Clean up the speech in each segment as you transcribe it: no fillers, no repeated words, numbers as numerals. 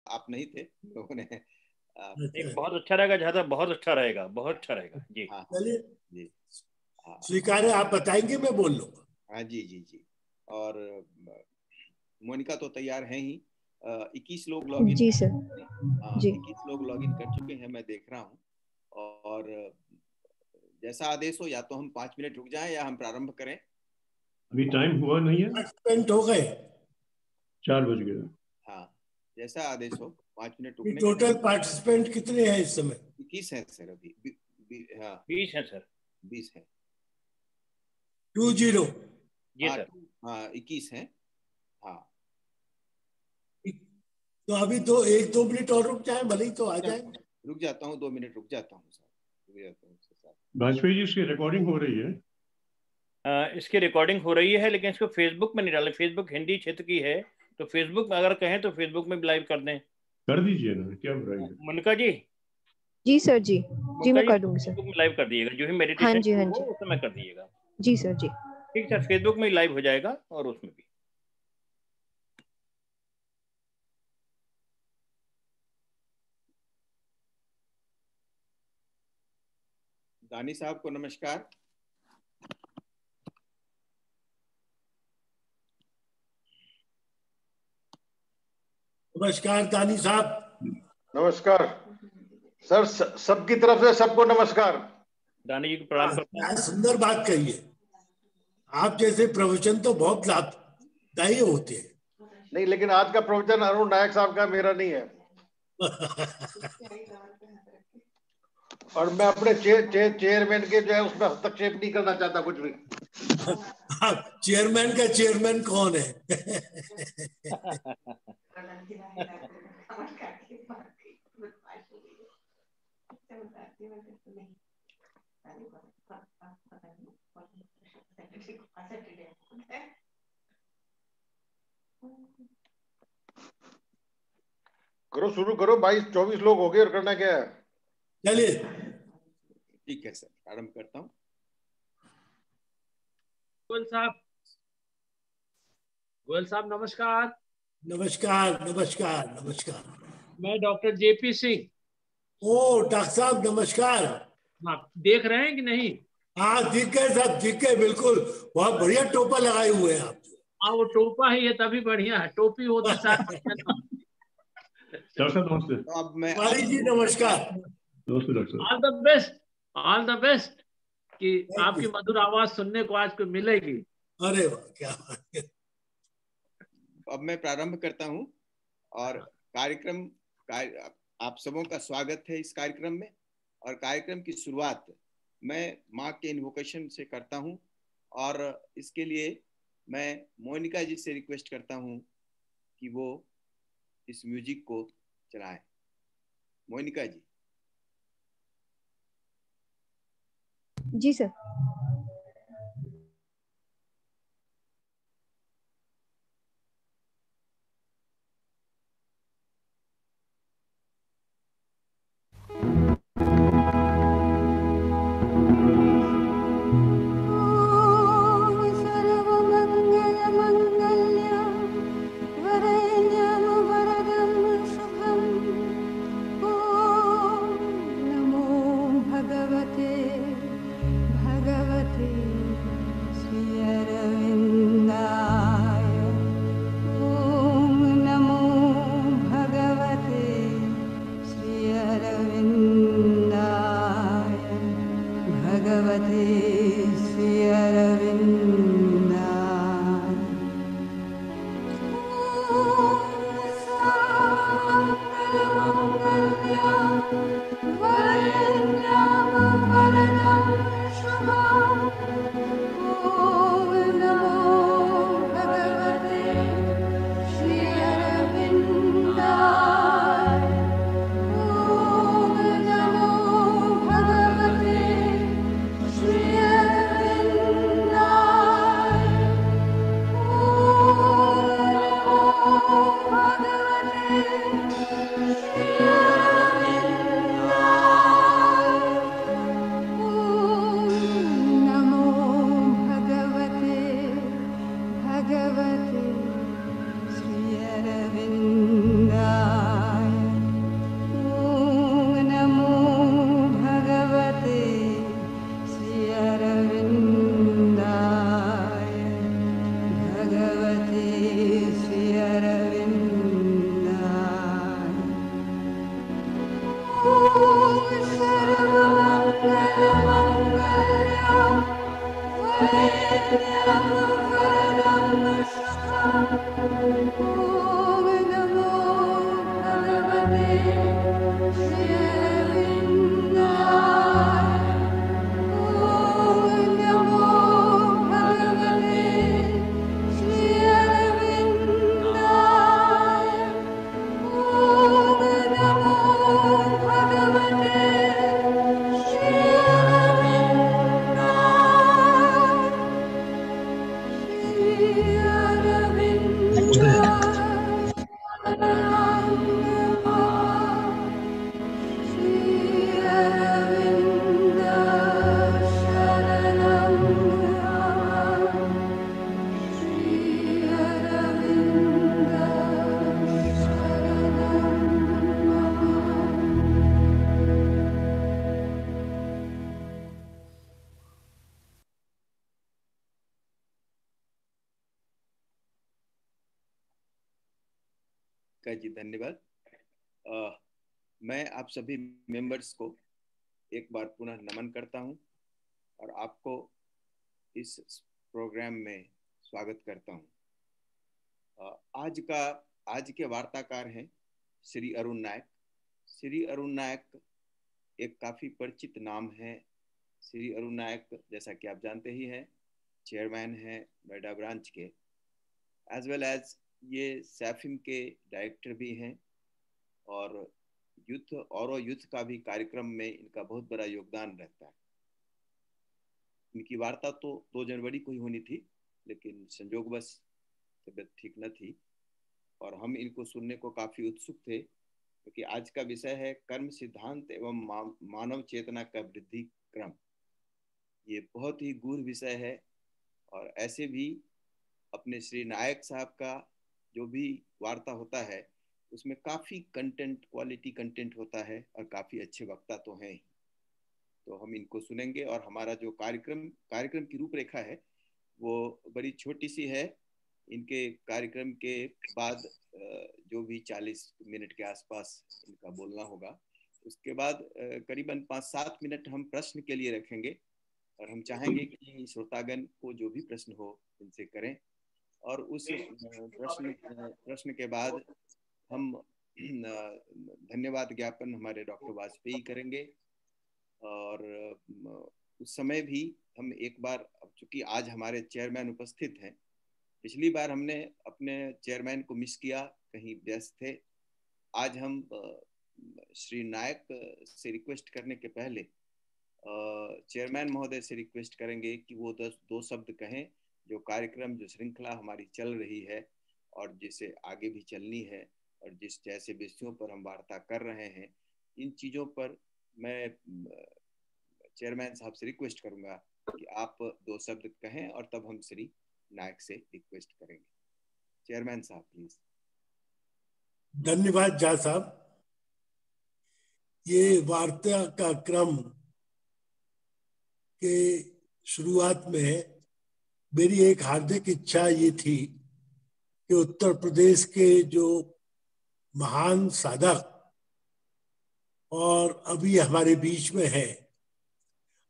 आप नहीं थे, लोगों ने एक बहुत अच्छा रहेगा, जहाँ तक बहुत अच्छा रहेगा, बहुत अच्छा रहेगा जी। हाँ चलिए जी, स्वीकार है, आप बताएंगे मैं बोल लूंगा। हाँ जी जी जी। और मोनिका तो तैयार है ही। 21 लोग लॉग इन जी सर जी 21 लोग लॉग इन कर चुके हैं, मैं देख रहा हूँ। और जैसा आदेश हो, या तो हम 5 मिनट रुक जाएं या हम प्रारंभ करें। अभी टाइम हुआ नहीं है, पार्टिसिपेंट हो गए? 4 बज गए। हाँ, जैसा आदेश हो, 5 मिनट रुकने का। टोटल पार्टिसिपेंट कितने हैं इस समय? 21 है सर अभी। हाँ 20 है सर। 20 है। 20 जी सर। हाँ 21 है। हाँ तो अभी तो 1-2 मिनट और रुक जाए, भले ही तो आ जाए। रुक जाता हूँ, 2 मिनट रुक जाता हूँ सर, रुक जाता हूँ सर। वाजपेयी जी, इसकी रिकॉर्डिंग हो रही है? इसकी रिकॉर्डिंग हो रही है, लेकिन इसको फेसबुक में नहीं डालें। फेसबुक हिंदी क्षेत्र की है, तो फेसबुक में अगर कहें तो फेसबुक में भी लाइव कर दें। कर दीजिए ना, क्या बुराई है। मुनका जी, जी सर जी मैं कर दूंगी सर। फेसबुक में लाइव कर दिएगा, जो ही हाँ मेडिटेशन जी हाँ हो जी उस समय कर दिएगा। जी सर जी। ठीक सर, फेसबुक में लाइव हो जाएगा और उसमें भी। दानी साहब को नमस्कार। नमस्कार दानी साहब। नमस्कार सर, सबकी तरफ से सबको नमस्कार। दानी जी को प्रणाम करता हूँ। क्या सुंदर बात कही है। आप जैसे प्रवचन तो बहुत लाभदायी होते हैं। नहीं, लेकिन आज का प्रवचन अरुण नायक साहब का, मेरा नहीं है। और मैं अपने चेयरमैन के जो है उसमें हस्तक्षेप नहीं करना चाहता कुछ भी। चेयरमैन का चेयरमैन कौन है? करो, शुरू करो। 22-24 लोग हो गए और करना क्या है। चलिए ठीक है सर, प्रारंभ करता हूँ। गोयल साहब नमस्कार। नमस्कार नमस्कार नमस्कार। मैं डॉक्टर जेपी सिंह। ओ डॉक्टर साहब नमस्कार। हाँ, देख रहे हैं कि नहीं? हाँ दिख गए साहब, दिख गए बिल्कुल। बहुत बढ़िया टोपा लगाए हुए हैं आप। हाँ, वो टोपा ही है तभी बढ़िया है, टोपी होती साथ। डॉक्टर साहब नमस्ते। तो अब मैं जी नमस्कार। नमस्ते डॉक्टर साहब। All the best, all the best कि आपकी मधुर आवाज सुनने को आज को मिलेगी। अरे वाह, क्या बात है। अब मैं प्रारंभ करता हूँ। और आप सबों का स्वागत है इस कार्यक्रम में। और कार्यक्रम की शुरुआत मैं माँ के इन्वोकेशन से करता हूँ। और इसके लिए मैं मोनिका जी से रिक्वेस्ट करता हूँ कि वो इस म्यूजिक को चलाएं। मोनिका जी। जी सर। भगवते श्री अरविन्दाय जी धन्यवाद। मैं आप सभी मेंबर्स को एक बार पुनः नमन करता हूं और आपको इस प्रोग्राम में स्वागत करता हूं। आज के वार्ताकार हैं श्री अरुण नायक। श्री अरुण नायक एक काफ़ी परिचित नाम है। श्री अरुण नायक जैसा कि आप जानते ही हैं चेयरमैन हैं नोएडा ब्रांच के, एज वेल एज ये सैफिम के डायरेक्टर भी हैं और यूथ का भी कार्यक्रम में इनका बहुत बड़ा योगदान रहता है। इनकी वार्ता तो 2 जनवरी को ही होनी थी, लेकिन संयोगवश तबीयत ठीक न थी और हम इनको सुनने को काफ़ी उत्सुक थे, क्योंकि आज का विषय है कर्म सिद्धांत एवं मानव चेतना का वृद्धि क्रम। ये बहुत ही गूढ़ विषय है और ऐसे भी अपने श्री नायक साहब का जो भी वार्ता होता है उसमें काफ़ी क्वालिटी कंटेंट होता है और काफ़ी अच्छे वक्ता तो हैं ही। तो हम इनको सुनेंगे और हमारा जो कार्यक्रम की रूपरेखा है वो बड़ी छोटी सी है। इनके कार्यक्रम के बाद जो भी 40 मिनट के आसपास इनका बोलना होगा, उसके बाद करीबन 5-7 मिनट हम प्रश्न के लिए रखेंगे और हम चाहेंगे कि श्रोतागण को जो भी प्रश्न हो इनसे करें और उस प्रश्न के बाद हम धन्यवाद ज्ञापन हमारे डॉक्टर वाजपेयी करेंगे। और उस समय भी हम एक बार, चूंकि आज हमारे चेयरमैन उपस्थित हैं, पिछली बार हमने अपने चेयरमैन को मिस किया, कहीं व्यस्त थे। आज हम श्री नायक से रिक्वेस्ट करने के पहले चेयरमैन महोदय से रिक्वेस्ट करेंगे कि वो 2 शब्द कहें। जो कार्यक्रम, जो श्रृंखला हमारी चल रही है और जिसे आगे भी चलनी है और जिस जैसे विषयों पर हम वार्ता कर रहे हैं, इन चीज़ों पर मैं चेयरमैन साहब से रिक्वेस्ट करूंगा कि आप 2 शब्द कहें और तब हम श्री नायक से रिक्वेस्ट करेंगे। चेयरमैन साहब प्लीज। धन्यवाद झा साहब। ये वार्ता का क्रम के शुरुआत में मेरी एक हार्दिक इच्छा ये थी कि उत्तर प्रदेश के जो महान साधक और अभी हमारे बीच में है,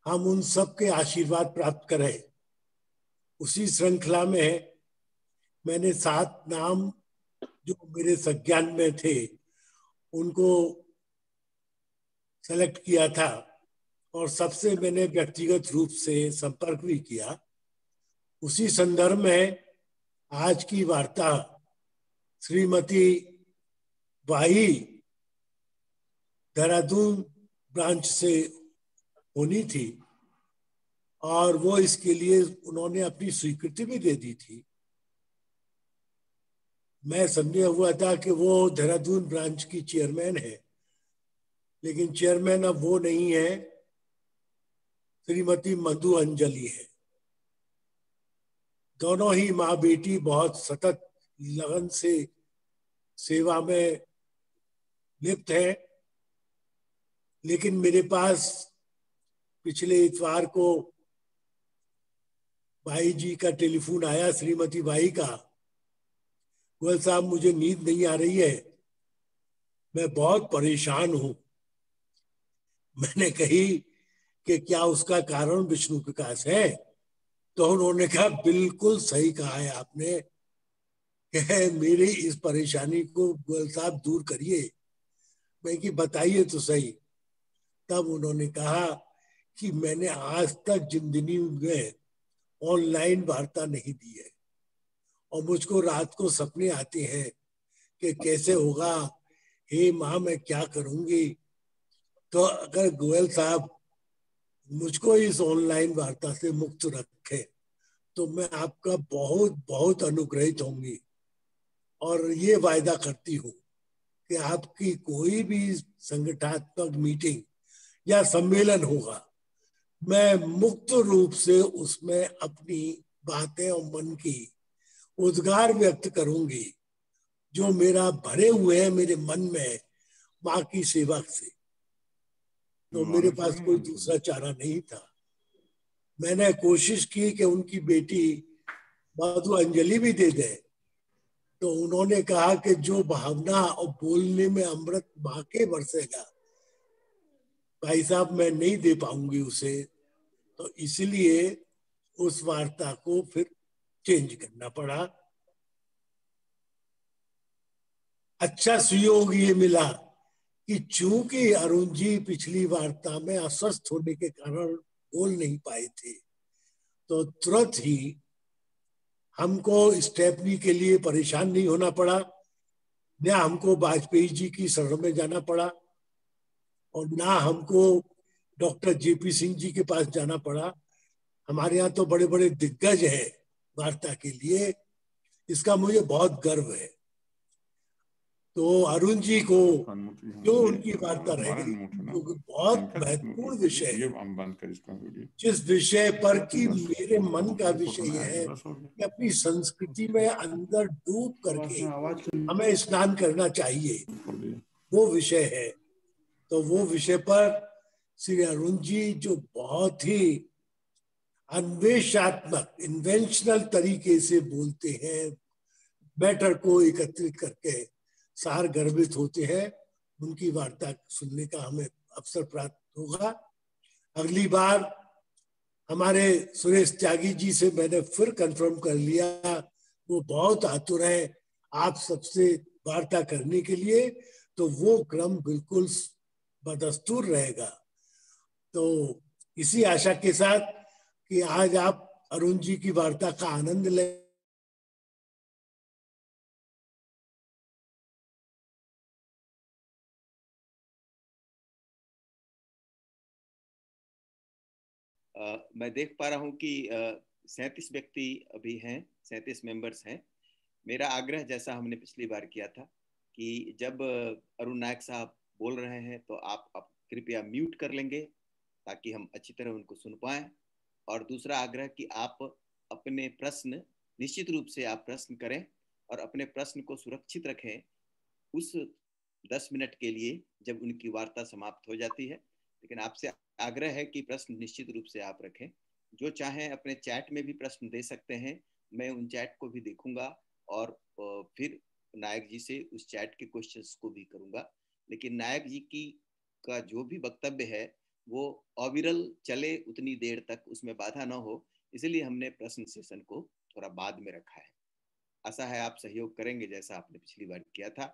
हम उन सब के आशीर्वाद प्राप्त करें। उसी श्रृंखला में मैंने 7 नाम जो मेरे संज्ञान में थे उनको सेलेक्ट किया था और सबसे मैंने व्यक्तिगत रूप से संपर्क भी किया। उसी संदर्भ में आज की वार्ता श्रीमती वाही देहरादून ब्रांच से होनी थी और वो इसके लिए उन्होंने अपनी स्वीकृति भी दे दी थी। मैं समझा हुआ था कि वो देहरादून ब्रांच की चेयरमैन है, लेकिन चेयरमैन अब वो नहीं है, श्रीमती मधु अंजलि है। दोनों ही माँ बेटी बहुत सतत लगन से सेवा में लिप्त है। लेकिन मेरे पास पिछले इतवार को भाई जी का टेलीफोन आया, श्रीमती भाई का, गोयल साहब मुझे नींद नहीं आ रही है, मैं बहुत परेशान हूं। मैंने कही कि क्या उसका कारण विष्णु प्रकाश है? तो उन्होंने कहा बिल्कुल सही कहा है आपने, कि मेरी इस परेशानी को गोयल साहब दूर करिए। मैं कि बताइए तो सही। तब उन्होंने कहा कि मैंने आज तक जिंदगी में ऑनलाइन वार्ता नहीं दी है और मुझको रात को सपने आते हैं कि कैसे होगा, हे माँ मैं क्या करूंगी। तो अगर गोयल साहब मुझको इस ऑनलाइन वार्ता से मुक्त रखे तो मैं आपका बहुत बहुत अनुग्रहित होंगी और ये वायदा करती हूँ कि आपकी कोई भी संगठनात्मक मीटिंग या सम्मेलन होगा, मैं मुक्त रूप से उसमें अपनी बातें और मन की उद्गार व्यक्त करूंगी जो मेरा भरे हुए है मेरे मन में माँ की सेवा से। तो मेरे पास कोई दूसरा चारा नहीं था। मैंने कोशिश की कि उनकी बेटी मधु अंजलि भी दे दे, तो उन्होंने कहा कि जो भावना और बोलने में अमृत माँ के बरसेगा भाई साहब मैं नहीं दे पाऊंगी उसे। तो इसलिए उस वार्ता को फिर चेंज करना पड़ा। अच्छा सुयोग ये मिला कि चूंकि अरुण जी पिछली वार्ता में अस्वस्थ होने के कारण बोल नहीं पाए थे, तो तुरंत ही हमको स्टेपनी के लिए परेशान नहीं होना पड़ा, न हमको वाजपेयी जी की शरण में जाना पड़ा और ना हमको डॉक्टर जेपी सिंह जी के पास जाना पड़ा। हमारे यहाँ तो बड़े बड़े दिग्गज हैं वार्ता के लिए, इसका मुझे बहुत गर्व है। तो अरुण जी को जो उनकी वार्ता रह गई, जो बहुत महत्वपूर्ण विषय है, जिस विषय पर कि मेरे मन का विषय यह है कि अपनी संस्कृति में अंदर डूब करके हमें स्नान करना चाहिए, वो विषय है। तो वो विषय पर श्री अरुण जी जो बहुत ही अन्वेषात्मक इन्वेंशनल तरीके से बोलते हैं, मैटर को एकत्रित करके सार गर्भित होते हैं, उनकी वार्ता सुनने का हमें अवसर प्राप्त होगा। अगली बार हमारे सुरेश त्यागी जी से मैंने फिर कंफर्म कर लिया, वो बहुत आतुर है आप सबसे वार्ता करने के लिए, तो वो क्रम बिल्कुल बदस्तूर रहेगा। तो इसी आशा के साथ कि आज आप अरुण जी की वार्ता का आनंद लें। मैं देख पा रहा हूँ कि 37 व्यक्ति अभी हैं, 37 मेंबर्स हैं। मेरा आग्रह जैसा हमने पिछली बार किया था कि जब अरुण नायक साहब बोल रहे हैं तो आप कृपया म्यूट कर लेंगे ताकि हम अच्छी तरह उनको सुन पाएं। और दूसरा आग्रह कि आप अपने प्रश्न निश्चित रूप से आप प्रश्न करें और अपने प्रश्न को सुरक्षित रखें उस 10 मिनट के लिए जब उनकी वार्ता समाप्त हो जाती है। लेकिन आपसे आग्रह है कि प्रश्न निश्चित रूप से आप रखें। जो चाहें अपने चैट में भी प्रश्न दे सकते हैं, मैं उन चैट को भी देखूंगा और फिर नायक जी से उस चैट के क्वेश्चंस को भी करूंगा। लेकिन नायक जी की का जो भी वक्तव्य है वो अविरल चले उतनी देर तक, उसमें बाधा ना हो, इसलिए हमने प्रश्न सेशन को थोड़ा बाद में रखा है। आशा है आप सहयोग करेंगे जैसा आपने पिछली बार किया था।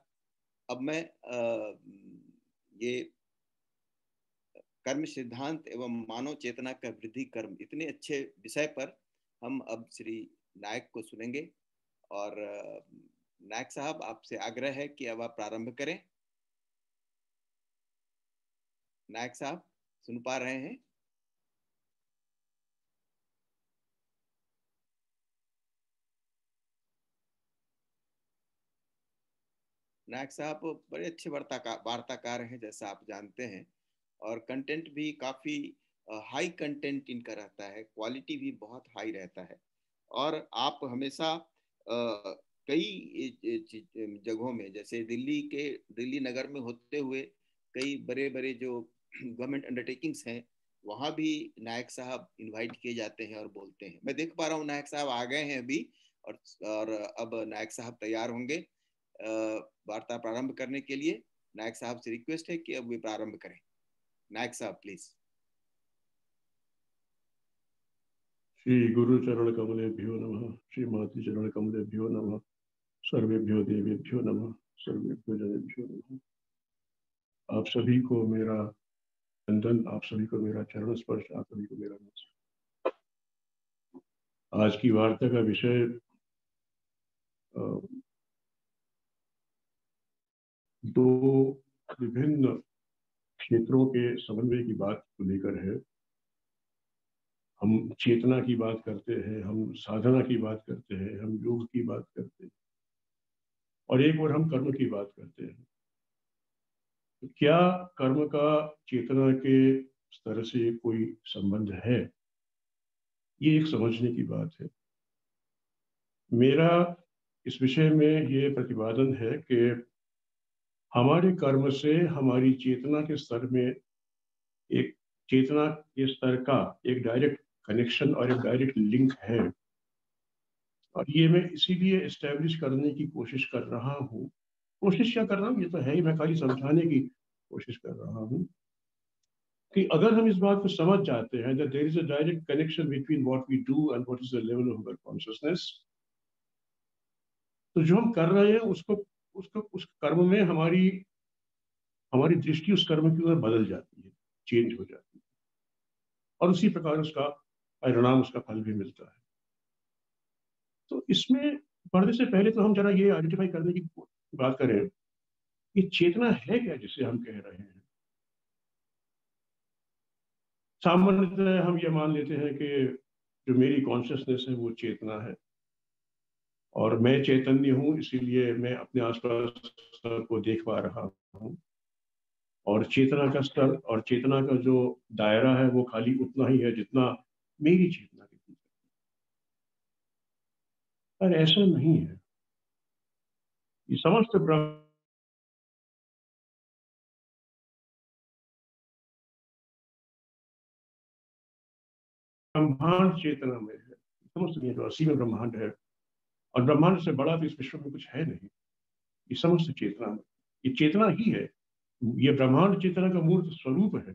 अब मैं ये कर्म सिद्धांत एवं मानव चेतना का वृद्धि कर्म, इतने अच्छे विषय पर हम अब श्री नायक को सुनेंगे। और नायक साहब आपसे आग्रह है कि अब आप प्रारंभ करें। नायक साहब सुन पा रहे हैं? नायक साहब बड़े अच्छे वार्ताकार हैं जैसा आप जानते हैं, और कंटेंट भी काफ़ी हाई कंटेंट इनका रहता है, क्वालिटी भी बहुत हाई रहता है। और आप हमेशा कई जगहों में, जैसे दिल्ली नगर में होते हुए कई बड़े बड़े जो गवर्नमेंट अंडरटेकिंग्स हैं वहाँ भी नायक साहब इनवाइट किए जाते हैं और बोलते हैं। मैं देख पा रहा हूँ नायक साहब आ गए हैं अभी, और अब नायक साहब तैयार होंगे वार्ता प्रारंभ करने के लिए। नायक साहब से रिक्वेस्ट है कि अब वे प्रारंभ करें। नायक साहब प्लीज। श्री गुरु चरण कमलेभ्यो नमः, श्री मातृ चरण कमलेभ्यो नमः। सर्वेभ्यो देवेभ्यो नमः, सर्वेभ्यो जनेभ्यो नमः। आप सभी को मेरा वंदन, आप सभी को मेरा चरण स्पर्श, आप सभी को मेरा नमस्कार। आज की वार्ता का विषय दो विभिन्न क्षेत्रों के समन्वय की बात को लेकर है। हम चेतना की बात करते हैं, हम साधना की बात करते हैं, हम योग की बात करते हैं, और एक और हम कर्म की बात करते हैं। तो क्या कर्म का चेतना के स्तर से कोई संबंध है? ये एक समझने की बात है। मेरा इस विषय में ये प्रतिपादन है कि हमारे कर्म से हमारी चेतना के स्तर में एक चेतना के स्तर का एक डायरेक्ट कनेक्शन और एक डायरेक्ट लिंक है, और ये मैं इसीलिए एस्टेब्लिश करने की कोशिश कर रहा हूँ। कोशिश क्या कर रहा हूँ, ये तो है ही, मैं खाली समझाने की कोशिश कर रहा हूँ कि अगर हम इस बात को समझ जाते हैं that there is a direct connection between what we do and what is the level of our consciousness, तो जो हम कर रहे हैं उसको उसको उस कर्म में हमारी हमारी दृष्टि उस कर्म की ओर बदल जाती है, चेंज हो जाती है, और उसी प्रकार उसका परिणाम, उसका फल भी मिलता है। तो इसमें पढ़ने से पहले तो हम जरा ये आइडेंटिफाई करने की बात करें कि चेतना है क्या जिसे हम कह रहे हैं। सामान्यतः हम ये मान लेते हैं कि जो मेरी कॉन्शियसनेस है वो चेतना है, और मैं चैतन्य हूँ, इसीलिए मैं अपने आसपास को देख पा रहा हूँ, और चेतना का स्तर और चेतना का जो दायरा है वो खाली उतना ही है जितना मेरी चेतना के भीतर। पर ऐसा नहीं है। ये समस्त ब्रह्मांड चेतना में है। समस्त दुनिया जो असीम ब्रह्मांड है, और ब्रह्मांड से बड़ा तो इस विश्व में कुछ है नहीं। ये समस्त चेतना में, ये चेतना ही है। ये ब्रह्मांड चेतना का मूर्त स्वरूप है।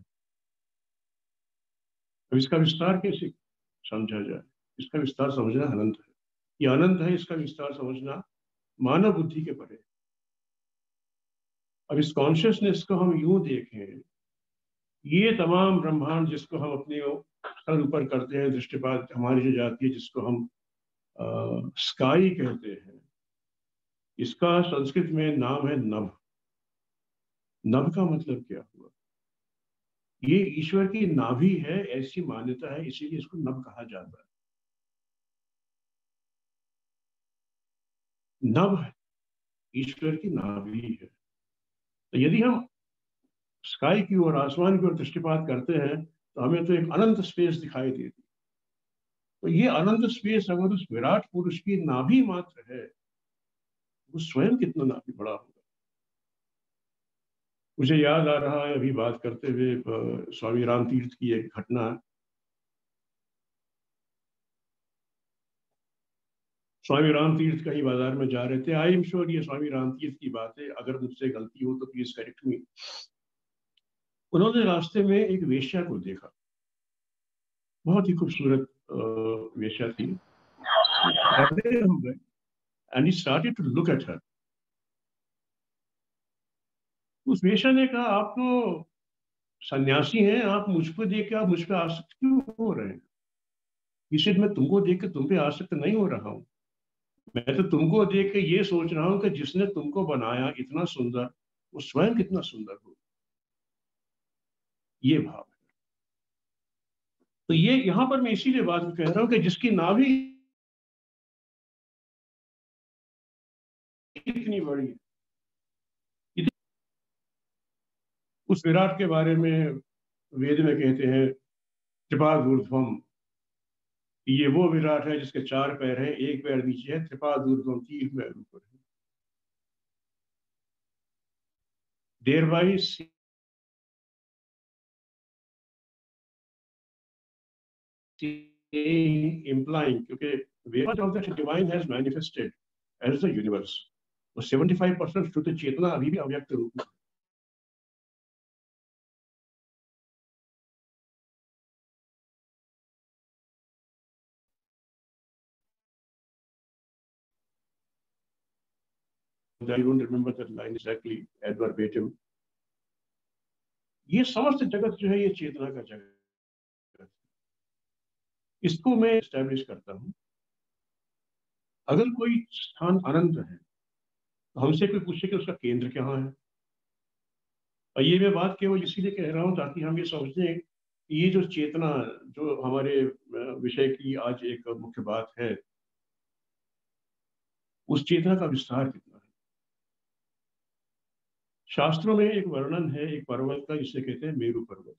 अब इसका विस्तार कैसे समझा जाए? इसका विस्तार समझना अनंत है। ये अनंत है, इसका विस्तार समझना मानव बुद्धि के परे। अब इस कॉन्शियसनेस को हम यूं देखें, ये तमाम ब्रह्मांड जिसको हम अपने सर ऊपर करते हैं, दृष्टिपात हमारी जो जाती है, जिसको हम स्काई कहते हैं, इसका संस्कृत में नाम है नभ। नभ का मतलब क्या हुआ? ये ईश्वर की नाभि है, ऐसी मान्यता है, इसीलिए इसको नभ कहा जाता है। नभ ईश्वर की नाभि है। तो यदि हम स्काई की ओर, आसमान की ओर दृष्टिपात करते हैं, तो हमें तो एक अनंत स्पेस दिखाई देती। तो ये अनंत स्पेस अगर उस विराट पुरुष की नाभि मात्र है, वो स्वयं कितना नाभि बड़ा होगा। मुझे याद आ रहा है अभी बात करते हुए स्वामी राम तीर्थ की एक घटना। स्वामी राम तीर्थ कहीं बाजार में जा रहे थे। आई एम श्योर ये स्वामी राम तीर्थ की बात है, अगर मुझसे गलती हो तो प्लीज करेक्ट मी। उन्होंने रास्ते में एक वेश्या को देखा, बहुत ही खूबसूरत वेश्या थी। And he started to look at her. उस वेश्या ने कहा, आप तो सन्यासी हैं, आप मुझ पर देख के आप मुझ पर आसक्त क्यों हो रहे हैं? इसे मैं तुमको देख के तुम पे आसक्त नहीं हो रहा हूँ, मैं तो तुमको देख के ये सोच रहा हूँ कि जिसने तुमको बनाया इतना सुंदर, वो स्वयं कितना सुंदर हो। ये भाव है। तो ये यहां पर मैं इसीलिए बात कह रहा हूं कि जिसकी नाभि इतनी बड़ी है, उस विराट के बारे में वेद में कहते हैं त्रिपादूर्ध्वम। ये वो विराट है जिसके 4 पैर हैं, एक पैर नीचे है, त्रिपादूर्ध्वम, 3 पैर ऊपर है। thereby implying, क्योंकि very much of the divine has manifested as the universe, तो 75% शुद्ध चेतना अभी भी अव्यक्त रूप में। I don't remember that line exactly ad verbatim. ये समस्त जगत जो है ये चेतना का जगत, इसको मैं एस्टैब्लिश करता हूँ। अगर कोई स्थान अनंत है तो हमसे कोई पूछे कि उसका केंद्र कहाँ है, और ये मैं बात केवल इसीलिए कह रहा हूँ ताकि हम ये समझें कि ये जो चेतना, जो हमारे विषय की आज एक मुख्य बात है, उस चेतना का विस्तार कितना है। शास्त्रों में एक वर्णन है एक पर्वत का जिसे कहते हैं मेरु पर्वत।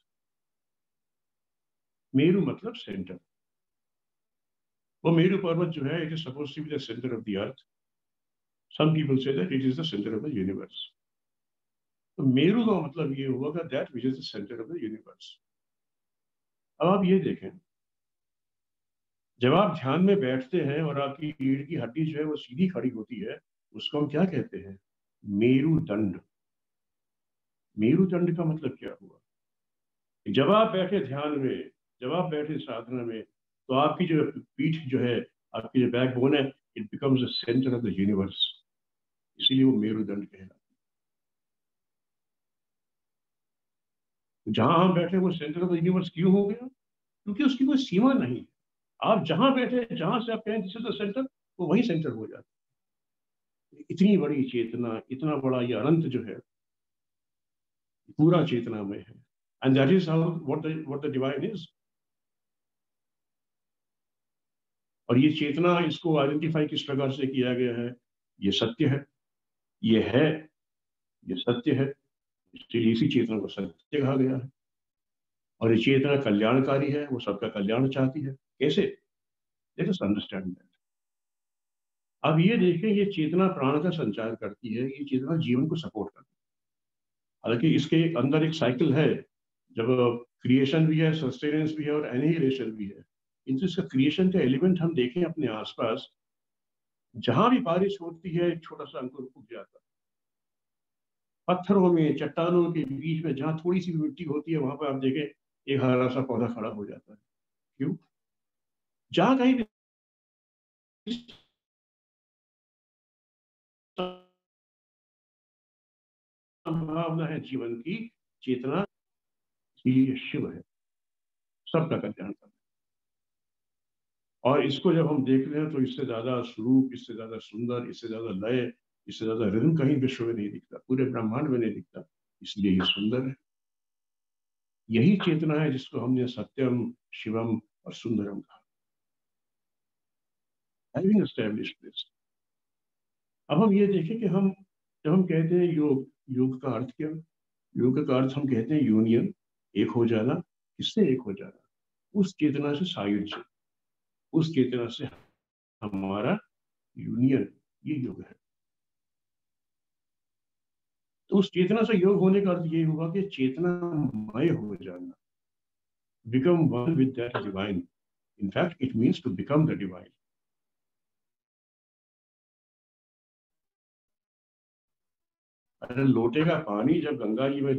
मेरु मतलब सेंटर। वो मेरु पर्वत जो है, it is supposed to be the centre of the earth. Some people say that it is the centre of the universe. तो मेरु का मतलब ये हुआ कि that which is the centre of the universe. अब आप ये देखें, जब आप ध्यान में बैठते हैं और आपकी रीढ़ की हड्डी जो है वो सीधी खड़ी होती है, उसको हम क्या कहते हैं? मेरुदंड। मेरुदंड का मतलब क्या हुआ? जब आप बैठे ध्यान में, जब आप बैठे साधना में, तो आपकी जो पीठ जो है, आपकी जो बैकबोन है, it becomes the centre of the universe. इसीलिए वो मेरुदंड कहलाता है। जहां हम बैठे वो सेंटर ऑफ द यूनिवर्स क्यों हो गया? क्योंकि उसकी कोई सीमा नहीं। आप जहां बैठे, जहां से आप कहें दिस इज द सेंटर, वो वही सेंटर हो जाता है। इतनी बड़ी चेतना, इतना बड़ा ये अनंत जो है, पूरा चेतना में है। And that is how what the divine is. और ये चेतना, इसको आइडेंटिफाई किस प्रकार से किया गया है? ये सत्य है, ये है, ये सत्य है, इसलिए इसी चेतना को सत्य कहा गया है। और ये चेतना कल्याणकारी है, वो सबका कल्याण चाहती है। कैसे? Let us understand that. अब ये देखें, ये चेतना प्राण का संचार करती है, ये चेतना जीवन को सपोर्ट करती है। हालांकि इसके अंदर एक साइकिल है, जब क्रिएशन भी है, सस्टेनेंस भी है और एनिहिलेशन भी है। किंतु इसका क्रिएशन का एलिमेंट हम देखें अपने आसपास, जहां भी बारिश होती है एक छोटा सा अंकुर उग जाता है। पत्थरों में, चट्टानों के बीच में जहां थोड़ी सी मिट्टी होती है, वहां पर आप देखें एक हरा सा पौधा खड़ा हो जाता है। क्यों? जहां कहीं भी संभावना है जीवन की, चेतना ये शिव है, सबका कल्याण करना। और इसको जब हम देख रहे हैं तो इससे ज्यादा स्वरूप, इससे ज्यादा सुंदर, इससे ज्यादा लय, इससे ज्यादा रिदम कहीं विश्व में नहीं दिखता, पूरे ब्रह्मांड में नहीं दिखता। इसलिए ये सुंदर है। यही चेतना है जिसको हमने सत्यम, शिवम और सुंदरम कहा। Having established this, अब हम ये देखें कि हम जब हम कहते हैं योग, योग का अर्थ क्या? योग का अर्थ हम कहते हैं यूनियन, एक हो जाना। किससे एक हो जाना? उस चेतना से सायुज्य, उस चेतना से हमारा यूनियन, ये योग है। तो उस चेतना से योग होने का अर्थ ये हुआ कि चेतनामय हो जाना, become one with that divine. In fact it means to become the divine. अगर लोटे का पानी जब गंगा जी में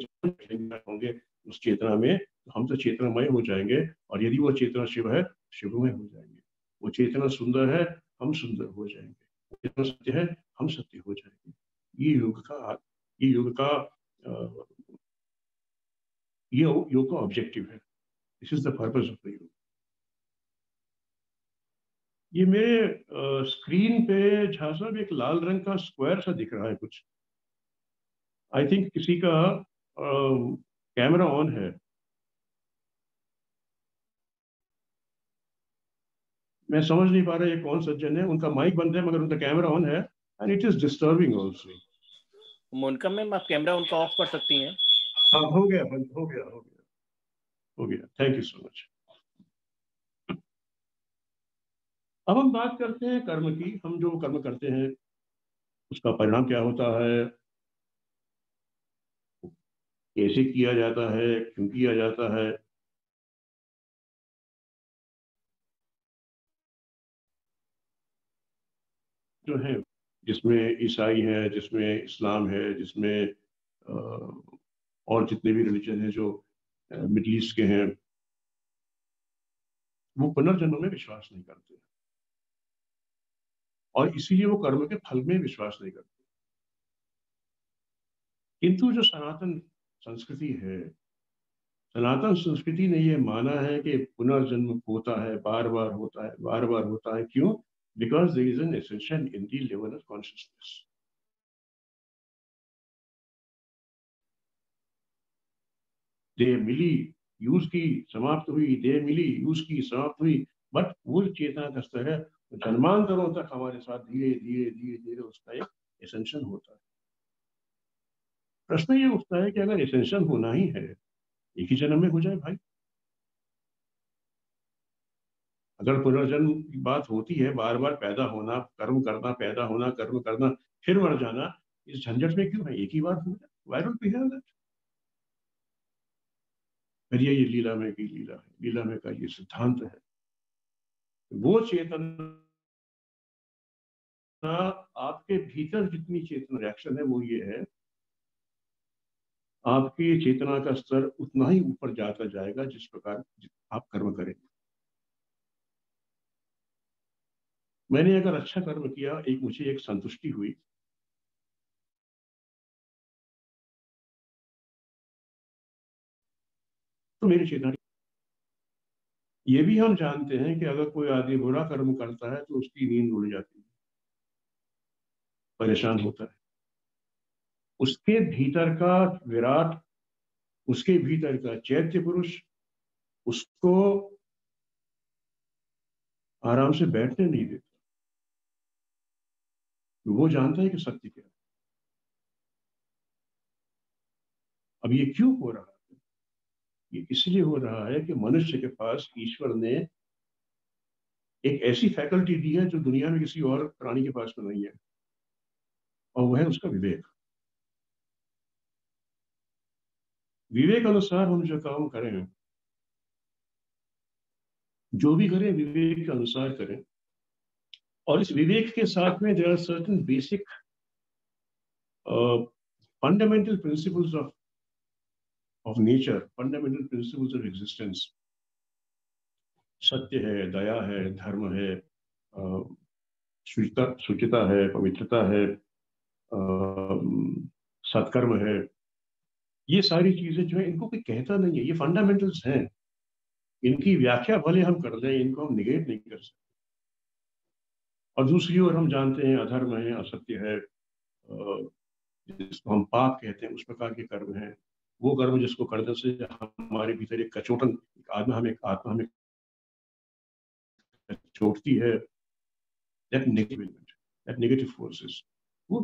होंगे उस चेतना में, तो हम तो चेतनामय हो जाएंगे। और यदि वो चेतना शिव है, शिवमय हो जाएंगे। वो चेतना सुंदर है, हम सुंदर हो जाएंगे। वो चेतना सत्य है, हम सत्य हो जाएंगे। ये योग का ये योग का ऑब्जेक्टिव है। This is the purpose of the योग। ये मेरे स्क्रीन पे झा साहब एक लाल रंग का स्क्वायर सा दिख रहा है कुछ। आई थिंक किसी का कैमरा ऑन है। मैं समझ नहीं पा रहा ये कौन सज्जन है। उनका माइक बंद है मगर उनका कैमरा ऑन है, and it is disturbing also. Monica ma'am, आप कैमरा उनका ऑफ कर सकती हैं। हाँ, हो गया बंद, हो गया। Thank you so much. अब हम बात करते हैं कर्म की। हम जो कर्म करते हैं उसका परिणाम क्या होता है, कैसे किया जाता है, क्यों किया जाता है। जो है, जिसमें ईसाई है, जिसमें इस्लाम है, जिसमें और जितने भी रिलीजन हैं जो मिडिल ईस्ट के हैं, वो पुनर्जन्म में विश्वास नहीं करते और इसीलिए वो कर्म के फल में विश्वास नहीं करते। किंतु जो सनातन संस्कृति है, सनातन संस्कृति ने ये माना है कि पुनर्जन्म होता है, बार बार होता है, बार बार होता है। क्यों? Because there is an essential in the level of consciousness. देह मिली, यूज की, समाप्त हुई, देह मिली, यूज की, समाप्त हुई, बट वो चेतना का स्तर है, जन्मांतरों तक हमारे साथ धीरे धीरे धीरे धीरे उसका एक एसेंशन होता है। प्रश्न ये उठता है कि अगर एसेंशन होना ही है, एक ही जन्म में हो जाए भाई। अगर पुनर्जन्म की बात होती है, बार बार पैदा होना, कर्म करना, पैदा होना, कर्म करना, फिर मर जाना, इस झंझट में क्यों है? एक ही बार हो जाए। Why don't we have that? फिर ये लीला में की लीला है, लीला में का ये सिद्धांत है। वो चेतना आपके भीतर जितनी चेतना रिएक्शन है वो ये है, आपकी चेतना का स्तर उतना ही ऊपर जाता जाएगा जिस प्रकार आप कर्म करेंगे। मैंने अगर अच्छा कर्म किया, मुझे एक संतुष्टि हुई, तो मेरी चेतना। ये भी हम जानते हैं कि अगर कोई आदमी बुरा कर्म करता है तो उसकी नींद उड़ जाती है, परेशान होता है। उसके भीतर का विराट, उसके भीतर का चैत्य पुरुष उसको आराम से बैठने नहीं देता। वो जानता है कि सत्य क्या है। अब ये क्यों हो रहा है? ये इसलिए हो रहा है कि मनुष्य के पास ईश्वर ने एक ऐसी फैकल्टी दी है जो दुनिया में किसी और प्राणी के पास में नहीं है, और वह है उसका विवेक। विवेक अनुसार हम जो काम करें, जो भी करें, विवेक के अनुसार करें। और इस विवेक के साथ में there are certain basic fundamental principles of nature, fundamental principles of existence. सत्य है, दया है, धर्म है, शुचिता है, पवित्रता है, सत्कर्म है। ये सारी चीजें जो है, इनको कोई कहता नहीं है, ये फंडामेंटल्स हैं। इनकी व्याख्या भले हम कर लें, इनको हम निगेट नहीं कर सकते। और दूसरी ओर हम जानते हैं अधर्म है, असत्य है, जिसको हम पाप कहते हैं, उस प्रकार के कर्म हैं। वो कर्म जिसको करने से हमारे भीतर एक कचोटन, आत्मा हमें कचोटती है, that negative element, that negative forces। वो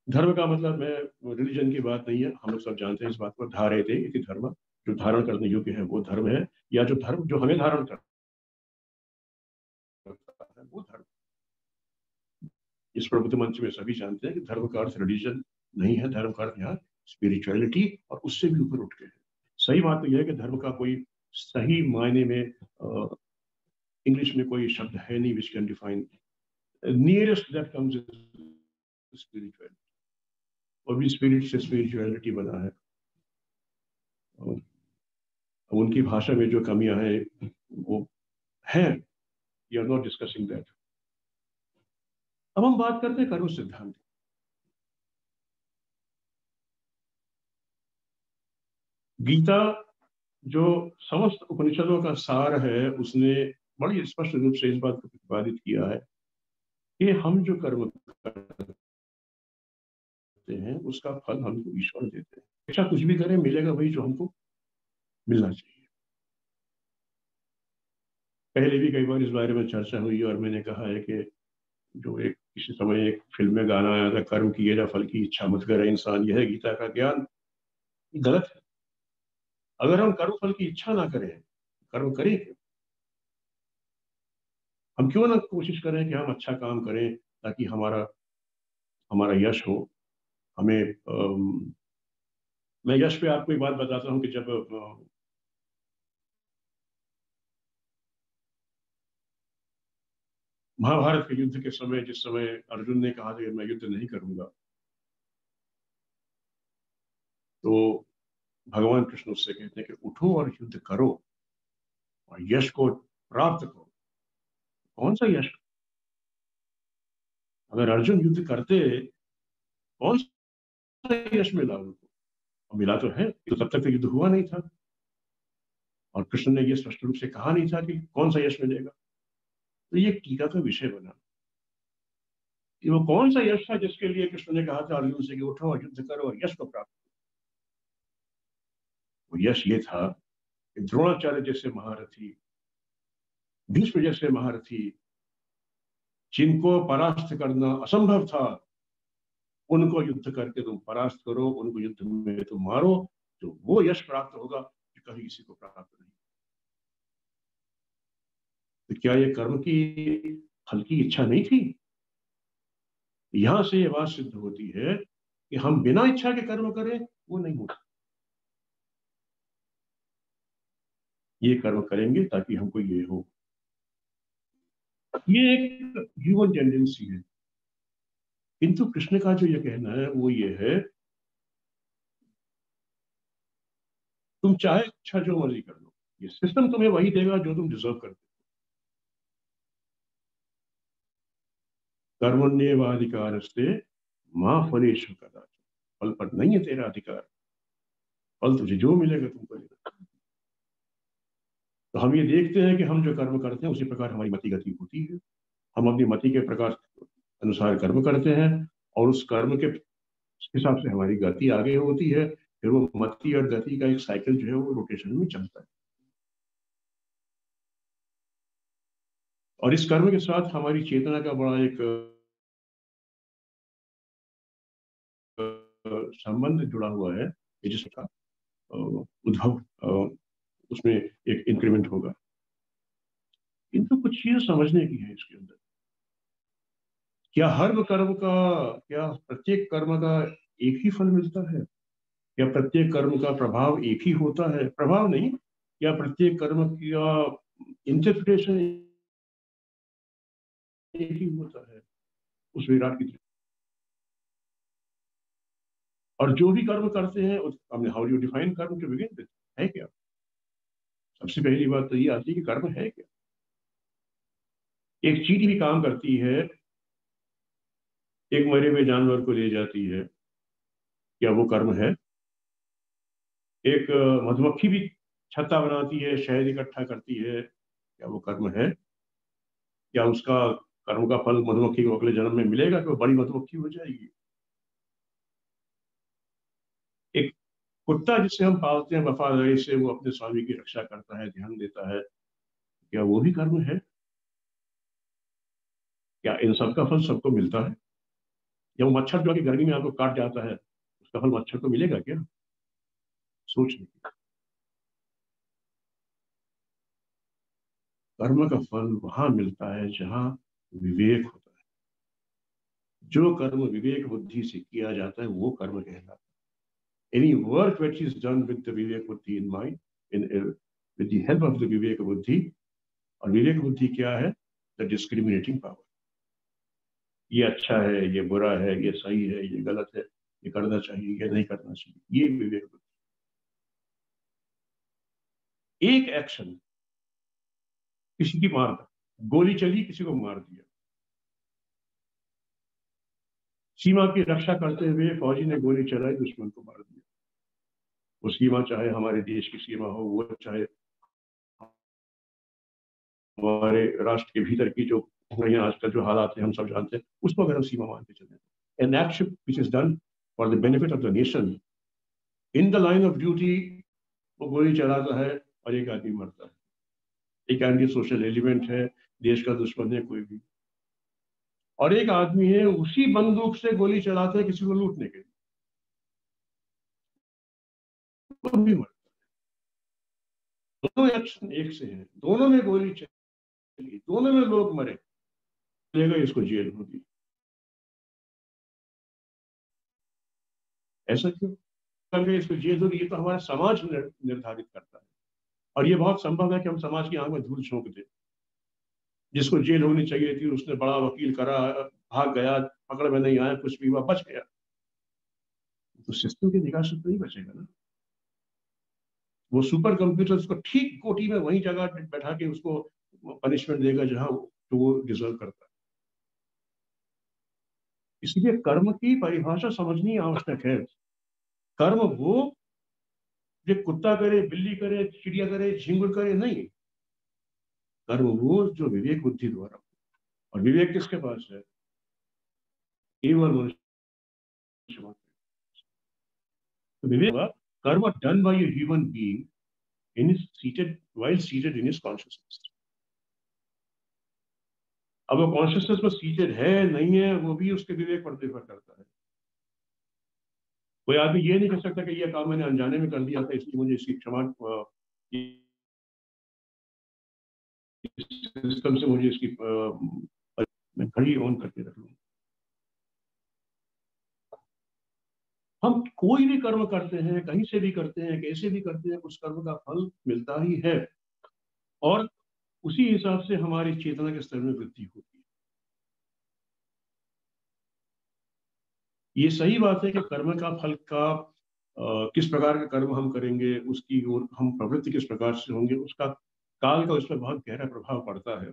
धर्म का मतलब, मैं रिलीजन की बात नहीं है, हम लोग सब जानते हैं इस बात पर, धारयते इति धर्म, जो धारण करने योग्य है वो धर्म है, या जो धर्म जो हमें धारण करता है वो धर्म। इस प्रबुद्ध मंच में सभी जानते हैं कि धर्म का अर्थ रिलीजन नहीं है, धर्म का अर्थ यहाँ स्पिरिचुअलिटी और उससे भी ऊपर उठ के है। सही बात तो यह है कि धर्म का कोई सही मायने में इंग्लिश में कोई शब्द है नहीं which can define. Nearest that comes spirituality, और भी स्पिरिट से स्पिरिचुअलिटी बना है। उनकी भाषा में जो कमियां हैं वो हैं, you are not discussing that. अब हम बात करते हैं कर्म सिद्धांत। गीता जो समस्त उपनिषदों का सार है, उसने बड़ी स्पष्ट रूप से इस बात को प्रतिपादित किया है कि हम जो कर्म करते हैं उसका फल हमको ईश्वर देते हैं। अच्छा, कुछ भी करें मिलेगा वही जो हमको मिलना चाहिए। पहले भी कई बार इस बारे में चर्चा हुई और मैंने कहा है कि जो एक किसी समय एक फिल्म में गाना आया था, कर्म किए जा फल की इच्छा मत करे इंसान, यह है गीता का ज्ञान। गलत है। अगर हम कर्म फल की इच्छा ना करें, कर्म करें क्यों? हम क्यों ना कोशिश करें कि हम अच्छा काम करें ताकि हमारा यश हो। हमें मैं यश पे आपको एक बात बताता हूँ कि जब महाभारत के युद्ध के समय, जिस समय अर्जुन ने कहा था कि मैं युद्ध नहीं करूंगा, तो भगवान कृष्ण उससे कहते हैं कि उठो और युद्ध करो और यश को प्राप्त करो। कौन सा यश? अगर अर्जुन युद्ध करते, कौन सा यश मिला उनको? मिला तो है, तो तब तक तो युद्ध हुआ नहीं था और कृष्ण ने ये स्पष्ट रूप से कहा नहीं था कि कौन सा यश मिलेगा। तो ये टीका का विषय बना कि वो कौन सा यश था जिसके लिए कृष्ण ने कहा था अर्जुन से कि उठो और युद्ध करो और यश को प्राप्त करो। वो यश ये था कि द्रोणाचार्य जैसे महारथी, भीष्म जैसे महारथी, जिनको परास्त करना असंभव था, उनको युद्ध करके तुम परास्त करो, उनको युद्ध में तुम मारो, तो वो यश प्राप्त होगा जो कभी किसी को प्राप्त नहीं। तो क्या ये कर्म की फल की इच्छा नहीं थी? यहां से ये बात सिद्ध होती है कि हम बिना इच्छा के कर्म करें वो नहीं होता। ये कर्म करेंगे ताकि हमको ये हो। ये एक ह्यूमन टेंडेंसी है। किंतु कृष्ण का जो ये कहना है वो ये है, तुम चाहे अच्छा जो मर्जी कर लो, ये सिस्टम तुम्हें वही देगा जो तुम डिजर्व करते हो। कर्मण्येवाधिकारस्ते मां फलेषु कदाचन, फल पर नहीं है तेरा अधिकार, फल तुझे जो मिलेगा तुमको लेना। तो हम ये देखते हैं कि हम जो कर्म करते हैं उसी प्रकार हमारी मति गति होती है। हम अपनी मति के प्रकार अनुसार कर्म करते हैं और उस कर्म के हिसाब से हमारी गति आगे होती है। फिर वो मति और गति का एक साइकिल जो है वो रोटेशन में चलता है। और इस कर्म के साथ हमारी चेतना का बड़ा एक संबंध जुड़ा हुआ है, जिसका उद्भव उसमें एक इंक्रीमेंट होगा। किंतु कुछ चीजें समझने की है इसके अंदर। क्या हर कर्म का, क्या प्रत्येक कर्म का एक ही फल मिलता है? क्या प्रत्येक कर्म का प्रभाव एक ही होता है? प्रभाव नहीं, क्या प्रत्येक कर्म का इंटरप्रिटेशन एक ही होता है उस विराट की? और जो भी कर्म करते हैं, हमने हाउ यू डिफाइन कर्म टू बिगिन विद, है क्या? सबसे पहली बात तो ये आती है कि कर्म है क्या। एक चींटी भी काम करती है, एक मरे हुए जानवर को ले जाती है, क्या वो कर्म है? एक मधुमक्खी भी छत्ता बनाती है, शहद इकट्ठा करती है, क्या वो कर्म है? क्या उसका कर्म का फल मधुमक्खी को अगले जन्म में मिलेगा कि वो बड़ी मधुमक्खी हो जाएगी? एक कुत्ता जिसे हम पालते हैं वफादारी से, वो अपने स्वामी की रक्षा करता है, ध्यान देता है, क्या वो भी कर्म है? क्या इन सब का फल सबको मिलता है? या वो मच्छर जो कि गर्मी में आपको काट जाता है, उसका फल मच्छर को मिलेगा क्या? सोचने की। कर्म का फल वहां मिलता है जहां विवेक होता है। जो कर्म विवेक बुद्धि से किया जाता है वो कर्म कहलाता है। Any work which is done with the vivek buddhi in mind, with the help of the vivek buddhi, और विवेक बुद्धि क्या है? The discriminating power। ये अच्छा है, ये बुरा है, ये सही है, ये गलत है, ये करना चाहिए, ये नहीं करना चाहिए, ये विवेक बुद्धि। एक एक्शन, किसी की मार, गोली चली, किसी को मार दिया, सीमा की रक्षा करते हुए फौजी ने गोली चलाई, दुश्मन को मार दिया। वो सीमा चाहे हमारे देश की सीमा हो, वो चाहे हमारे राष्ट्र के भीतर की जो आजकल जो हालात है हम सब जानते हैं, उसको अगर हम सीमा मानते चले, an action which is done for the benefit of the nation in the line of duty, वो गोली चलाता है और एक आदमी मरता है। एक एंटी सोशल एलिमेंट है, देश का दुश्मन है कोई भी, और एक आदमी है उसी बंदूक से गोली चलाते हैं किसी को लूटने के लिए, तो भी मरता है। दोनों एक्शन एक से हैं, दोनों में गोली चली, दोनों में लोग मरे, लेगा इसको जेल होगी। ऐसा क्यों? इसको जेल होगी, ये तो हमारा समाज निर्धारित करता है। और ये बहुत संभव है कि हम समाज की आंख में धूल झोंक दें। जिसको जेल होनी चाहिए थी उसने बड़ा वकील करा, भाग गया, पकड़ में नहीं आया, कुछ भी हुआ, बच गया, तो सिस्टम की निगाह से तो नहीं बचेगा ना। वो सुपर कंप्यूटर उसको ठीक कोठी में वही जगह बैठा के उसको पनिशमेंट देगा जहां तो वो डिजर्व करता है। इसलिए कर्म की परिभाषा समझनी आवश्यक है। कर्म वो जो कुत्ता करे, बिल्ली करे, चिड़िया करे, झिंगुर करे, नहीं। कर्म वो जो विवेक बुद्धि द्वारा, और विवेक किसके पास है? केवल मनुष्य मात्र। तो विवेक कर्म done by a human being while seated in his consciousness। अब वो कॉन्शियसनेस में सीटेड है नहीं है, वो भी उसके विवेक पर निर्भर करता है। कोई आदमी ये नहीं कह सकता कि ये काम मैंने अनजाने में कर दिया था इसलिए मुझे इसकी क्षमा, सिस्टम से मुझे इसकी मैं घड़ी ऑन करके रख लूं। हम कोई भी कर्म करते हैं, कहीं से भी करते हैं, कैसे भी करते हैं, उस कर्म का फल मिलता ही है, और उसी हिसाब से हमारी चेतना के स्तर में वृद्धि होती है। ये सही बात है कि कर्म का फल का किस प्रकार का कर्म हम करेंगे, उसकी ओर हम प्रवृत्ति किस प्रकार से होंगे, उसका काल का उस पर बहुत गहरा प्रभाव पड़ता है।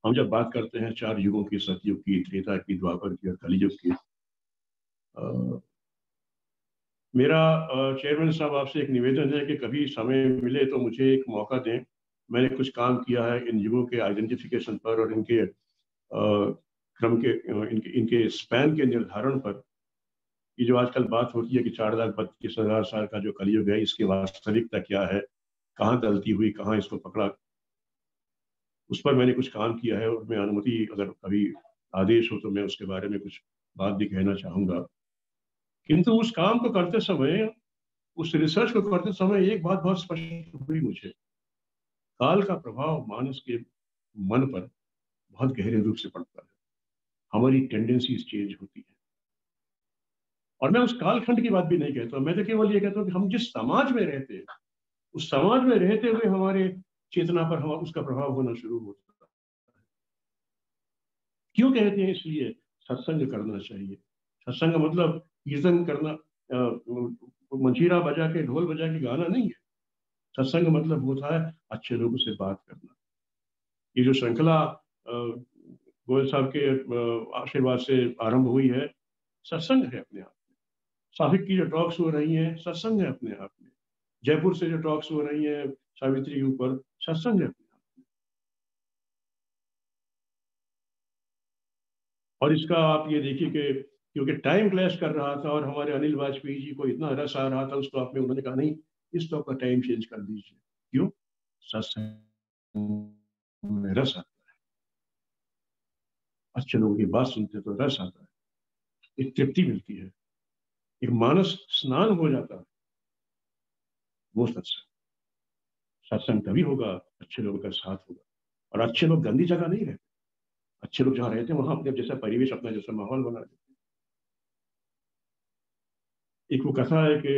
हम जब बात करते हैं 4 युगों की, सतयुग की, त्रेता की, द्वापर की और कलियुग की, मेरा चेयरमैन साहब आपसे एक निवेदन है कि कभी समय मिले तो मुझे एक मौका दें। मैंने कुछ काम किया है इन युगों के आइडेंटिफिकेशन पर और इनके क्रम के, इनके स्पैन के निर्धारण पर। ये जो आजकल बात होती है कि 4,32,000 साल का जो कलयुग है, इसकी वास्तविकता क्या है, कहाँ गलती हुई, कहाँ इसको पकड़ा, उस पर मैंने कुछ काम किया है, और मैं अनुमति, अगर कभी आदेश हो तो मैं उसके बारे में कुछ बात भी कहना चाहूँगा। किंतु उस काम को करते समय, उस रिसर्च को करते समय एक बात बहुत स्पष्ट हुई मुझे, काल का प्रभाव मानस के मन पर बहुत गहरे रूप से पड़ता है। हमारी टेंडेंसीज चेंज होती है, और मैं उस कालखंड की बात भी नहीं कहता, मैं तो केवल ये कहता हूँ कि हम जिस समाज में रहते हैं, उस समाज में रहते हुए हमारे चेतना पर उसका प्रभाव होना शुरू होता है। क्यों कहते हैं? इसलिए सत्संग करना चाहिए। सत्संग मतलब कीर्तन करना, मंजीरा बजा के, ढोल बजा के गाना नहीं है। सत्संग मतलब होता है अच्छे लोगों से बात करना। ये जो श्रृंखला गोयल साहब के आशीर्वाद से आरंभ हुई है, सत्संग है अपने आप में। साहिब की जो टॉक्स हो रही हैं, सत्संग है अपने आप में। जयपुर से जो टॉक्स हो रही हैं सावित्री के ऊपर, सत्संग है अपने आप में। और इसका आप ये देखिए कि क्योंकि टाइम क्लैश कर रहा था और हमारे अनिल वाजपेयी जी को इतना रस आ रहा था उस टॉक में, उन्होंने कहा नहीं, इस टॉक का टाइम चेंज कर दीजिए। क्यों? सत्संग में रस आता है, अच्छे लोगों की बात सुनते तो रस आता है, एक तृप्ति मिलती है, एक मानस स्नान हो जाता है। वो सत्संग, सत्संग तभी होगा अच्छे लोगों का साथ होगा। और अच्छे लोग गंदी जगह नहीं रहते। अच्छे लोग जहाँ रहते हैं वहां अपने जैसा परिवेश, अपना जैसा माहौल बना देते हैं। एक वो कथा है कि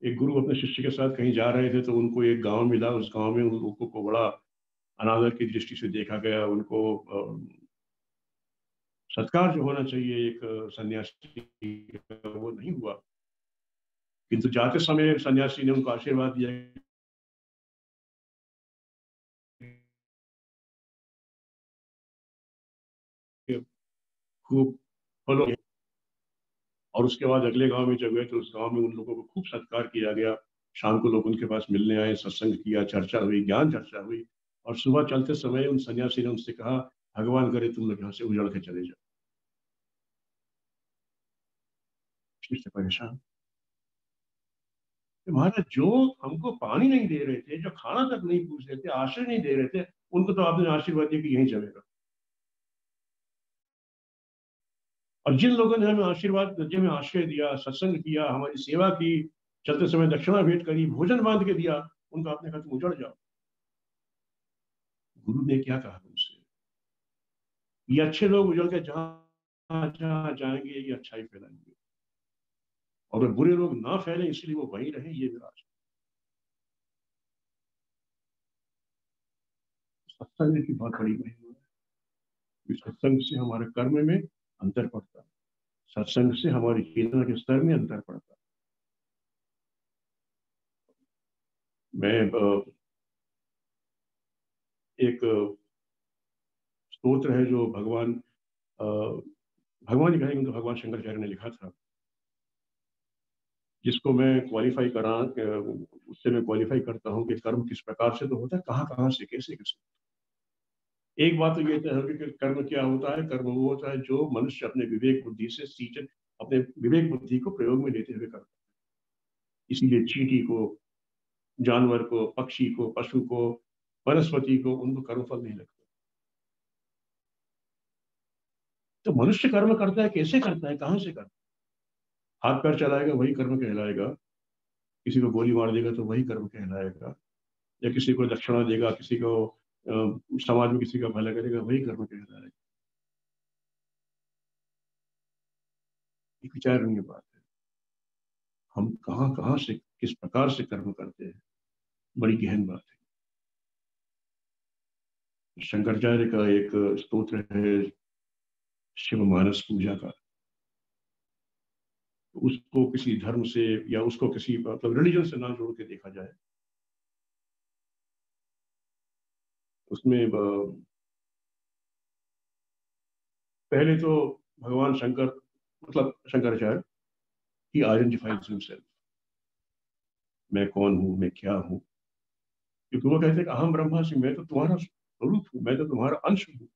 एक गुरु अपने शिष्य के साथ कहीं जा रहे थे, तो उनको एक गांव मिला। उस गांव में उन लोगों को बड़ा अनादर की दृष्टि से देखा गया। उनको सत्कार जो होना चाहिए एक सन्यासी, वो नहीं हुआ। किंतु जाते समय सन्यासी ने उनको आशीर्वाद दिया, खूब फॉलो। और उसके बाद अगले गांव में जब गए तो उस गांव में उन लोगों को खूब सत्कार किया गया। शाम को लोग उनके पास मिलने आए, सत्संग किया, चर्चा हुई, ज्ञान चर्चा हुई। और सुबह चलते समय उन सन्यासी ने उनसे कहा, भगवान करे तुम लोग यहाँ से उजड़ के चले जाओ। शिष्य परेशान, महाराज जो हमको पानी नहीं दे रहे थे, जो खाना तक नहीं पूछ रहे थे, आश्रय नहीं दे रहे थे, उनको तो आपने आशीर्वाद दिया कि यहीं जमे रहो। और जिन लोगों ने हमें आशीर्वाद, हमें आश्रय दिया, सत्संग किया, हमारी सेवा की, चलते समय दक्षिणा भेंट करी, भोजन बांध के दिया, उनको आपने कहा तुम उजड़ जाओ। गुरु ने क्या कहा तुमसे? ये अच्छे लोग उजड़ के जहां जहां जाएंगे ये अच्छाई फैलाएंगे, और बुरे लोग ना फैले इसलिए वो वहीं रहे। ये विराज सत्संग की बहुत बड़ी महिमा है। सत्संग से हमारे कर्म में अंतर पड़ता है, सत्संग से हमारी चेतना के स्तर में अंतर पड़ता है। मैं एक स्तोत्र है जो भगवान भगवान ही कहेंगे तो भगवान शंकराचार्य ने लिखा था, जिसको मैं क्वालिफाई करा, उससे मैं क्वालिफाई करता हूँ कि कर्म किस प्रकार से तो होता है, कहाँ कहाँ से कैसे कैसे। एक बात तो ये है कि कर्म क्या होता है, कर्म वो होता है जो मनुष्य अपने विवेक बुद्धि से सींच, अपने विवेक बुद्धि को प्रयोग में लेते हुए करता है। इसीलिए चींटी को, जानवर को, पक्षी को, पशु को, वनस्पति को, उनको कर्मफल नहीं लगता। तो मनुष्य कर्म करता है, कैसे करता है, कहाँ से करता है? हाथ पैर चलाएगा वही कर्म कहलाएगा, किसी को गोली मार देगा तो वही कर्म कहलाएगा, या किसी को दक्षिणा देगा, किसी को समाज में किसी का भला करेगा, वही कर्म कहलाएगा। एक विचारणीय बात है, हम कहाँ कहाँ से किस प्रकार से कर्म करते हैं, बड़ी गहन बात है। शंकराचार्य का एक स्तोत्र है शिव मानस पूजा का, उसको किसी धर्म से या उसको किसी मतलब रिलीजन से ना जोड़ के देखा जाए, उसमें पहले तो भगवान शंकर मतलब शंकराचार्य ही आइडेंटिफाइज हिमसेल्फ, मैं कौन हूँ, मैं क्या हूँ, क्योंकि वो कहते हैं अहम ब्रह्मास्मि, मैं तो तुम्हारा स्वरूप हूँ, मैं तो तुम्हारा अंश हूँ,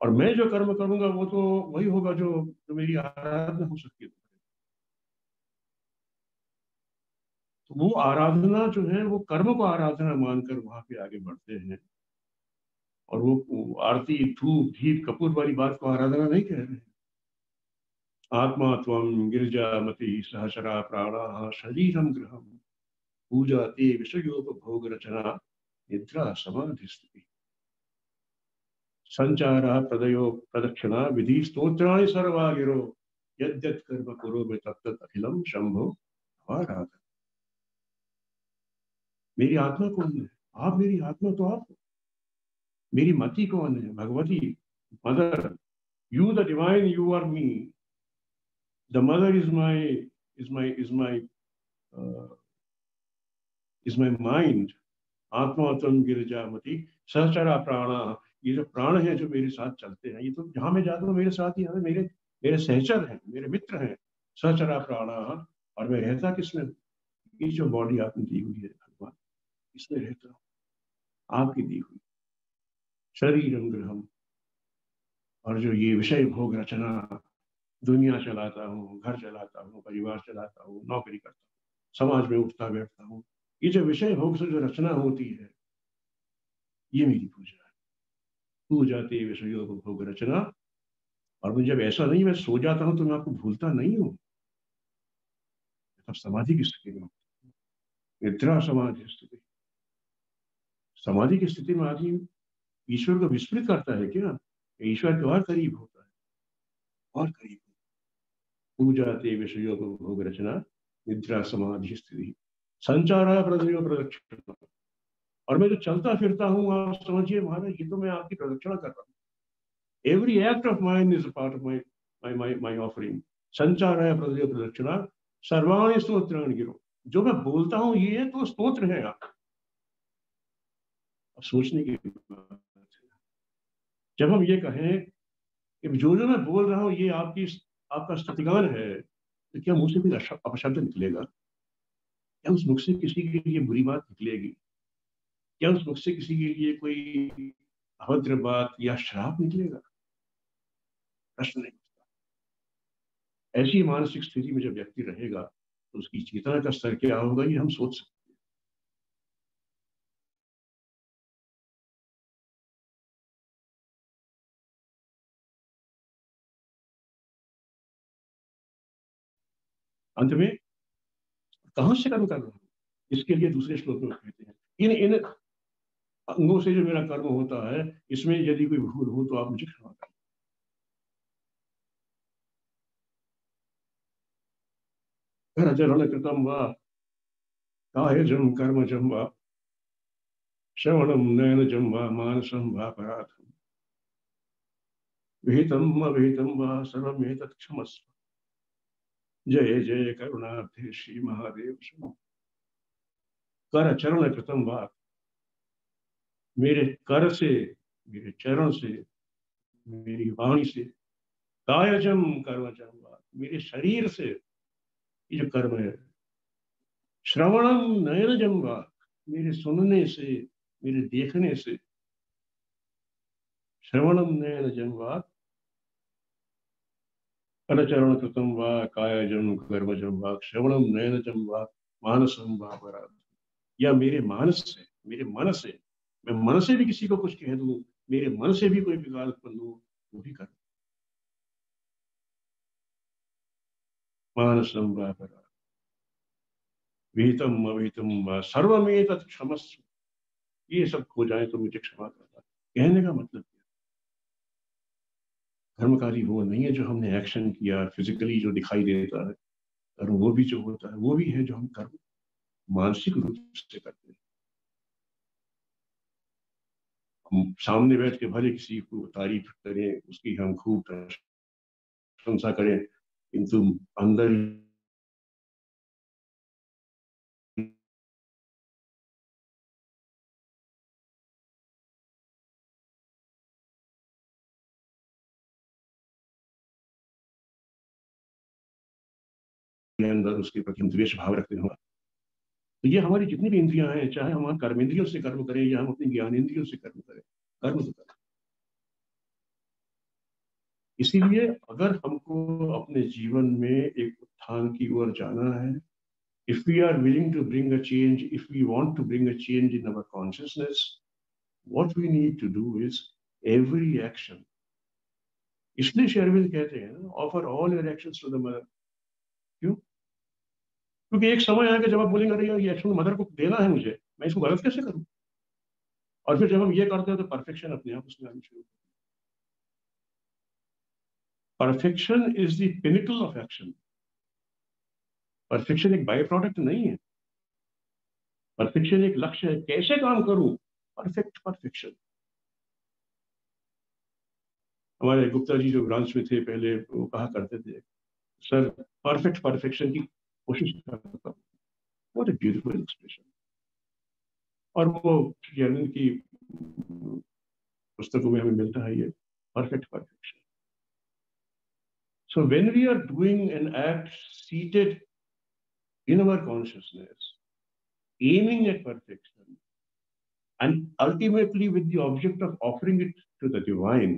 और मैं जो कर्म करूंगा वो तो वही होगा जो मेरी आराधना हो सकती है। तो वो आराधना जो है वो कर्म को आराधना मानकर वहां पे आगे बढ़ते हैं, और वो आरती धूप दीप कपूर वाली बात को आराधना नहीं कह रहे हैं। आत्मा त्वं गिरिजामति सहचरा प्राणा शरीरम गृहम पूजा ते विषयोपभोग रचना निद्रा समाधि स्थिति संचारा प्रदयो प्रदक्षिणा विधि स्तोत्राणि सर्वा गिरो यद्यत् कर्म कुरु तत्तत् अखिलम शंभो आराधन। मेरी आत्मा कौन है? आप मेरी आत्मा तो आप हो। मेरी मति कौन है? Bhagavati, mother, you the divine, you are me. The mother is my mind. आत्मा तम गिरिजामति सहचरा प्राणा। ये जो प्राण है जो मेरे साथ चलते हैं, ये तो जहां मैं जाता हूँ मेरे साथ ही हमें मेरे मेरे सहचर हैं, मेरे मित्र हैं। सहचरा प्राणा। और मैं रहता किसमें? ये जो बॉडी आपने दी हुई है भगवान, इसमें रहता हूँ, आपकी दी हुई शरीरम गृहम। और जो ये विषय भोग रचना, दुनिया चलाता हूँ, घर चलाता हूँ, परिवार चलाता हूँ, नौकरी करता हूँ, समाज में उठता बैठता हूँ, ये जो विषय भोग से जो रचना होती है, ये मेरी पूजा है। पूजा ते विषयों भोग रचना। और मुझे जब ऐसा नहीं, मैं सो जाता हूँ तो मैं आपको भूलता नहीं हूँ, तब समाधि की स्थिति में, निद्रा समाधि स्थिति। समाधि की स्थिति में आदमी ईश्वर को विस्मृत करता है क्या? ईश्वर के और करीब होता है, और करीब। पूजा ते विषयों भोग रचना निद्रा समाधि स्थिति संचारा प्रदयो प्रदक्षिणा। और मैं जो चलता फिरता हूँ, आप समझिए महाराज, ये तो मैं आपकी प्रदक्षिणा कर रहा हूँ। Every act of mind is a part of my offering. संचाराय प्रदयो प्रदक्षिणा सर्वाणि स्तोत्राणि गिरो। जो मैं बोलता हूँ ये तो स्तोत्र है। आप अब सोचने की बात है, जब हम ये कहें कि जो मैं बोल रहा हूँ ये आपका स्तुतिगान है, तो क्या मुझसे कोई अपशब्द निकलेगा? क्या उस मुख से किसी के लिए बुरी बात निकलेगी? क्या उस मुख से किसी के लिए कोई अभद्र बात या श्राप निकलेगा? प्रश्न नहीं। ऐसी मानसिक स्थिति में जब व्यक्ति रहेगा तो उसकी चेतना का स्तर क्या होगा, ये हम सोच सकते हैं। अंत में कहां से कर्म कर रहा हूं, इसके लिए दूसरे श्लोक में कहते हैं, इन इन अंगों से जो मेरा कर्म होता है, इसमें यदि कोई भूल हो तो आप मुझे क्षमा करें। करचरण कृतम वा कायजं कर्मजं वा श्रवणं नयनजं वा मानसं वा पराधं विहितम् अविहितं वा सर्वमेतत् क्षमस्व। जय जय करुणाब्धे श्री महादेव शंभो। कर चरण कृतम वा, मेरे कर से, मेरे चरण से मेरी वाणी से, कायजम कर्मजम वा, मेरे शरीर से ये जो कर्म है, श्रवणम नयनजम वा, मेरे सुनने से, मेरे देखने से, श्रवणम नयनजम वा, करचरण कृतम वा, कायजम कर्मजम वा, श्रवणम नयनजम वा, मानसम वा पराध, या मेरे मानस से, मेरे मन से, मैं मन से भी किसी को कुछ कह दूं, मेरे मन से भी कोई विकार उत्पन्न हो, वो भी कर, मानसम वा पराध, विहितम अविहितम वा सर्वमेतत् क्षमस्व, ये सब हो जाए तो मुझे क्षमा करना। कहने का मतलब क्या, कर्मकारी वो नहीं है जो हमने एक्शन किया, फिजिकली जो दिखाई देता है कर्म, वो भी जो होता है वो भी है जो हम कर्म मानसिक रूप से करते हैं। हम सामने बैठ के भले किसी को तारीफ करें, उसकी हम खूब प्रशंसा करें, किंतु अंदर अंदर उसके प्रति हम द्वेष भाव रखते होंगे। तो ये हमारी जितनी भी इंद्रियां हैं, चाहे हम कर्मेंद्रियों से कर्म करें या हम अपनी ज्ञानेंद्रियों से कर्म करें, कर्म तो करें। इसीलिए अगर हमको अपने जीवन में एक उत्थान की ओर जाना है, if we are willing to bring a change, if we want to bring a change in our consciousness, what we need to do is every action. इसलिए श्री अरविंद कहते हैं ना, offer all your actions to the mother. क्यों? क्योंकि एक समय आएगा जब आप बोलेंगे अरे यार ये एक्शन मदर को देना है मुझे, मैं इसको गलत कैसे करूं? और फिर जब हम ये करते हैं तो परफेक्शन अपने आप उसमें आनी शुरू होती है। Perfection is the pinnacle of action. Perfection एक बाय प्रोडक्ट नहीं है, परफेक्शन एक लक्ष्य है। कैसे काम करूं? परफेक्शन। हमारे गुप्ता जी जो ब्रांच में थे पहले, वो कहा करते थे, सर परफेक्शन की कोशिश करता हूं। What a beautiful expression. और वो जर्नल की पुस्तकों में हमें मिलता है ये perfection. So when we are doing an act seated in our consciousness, aiming at perfection, and ultimately with the object of offering it to the divine,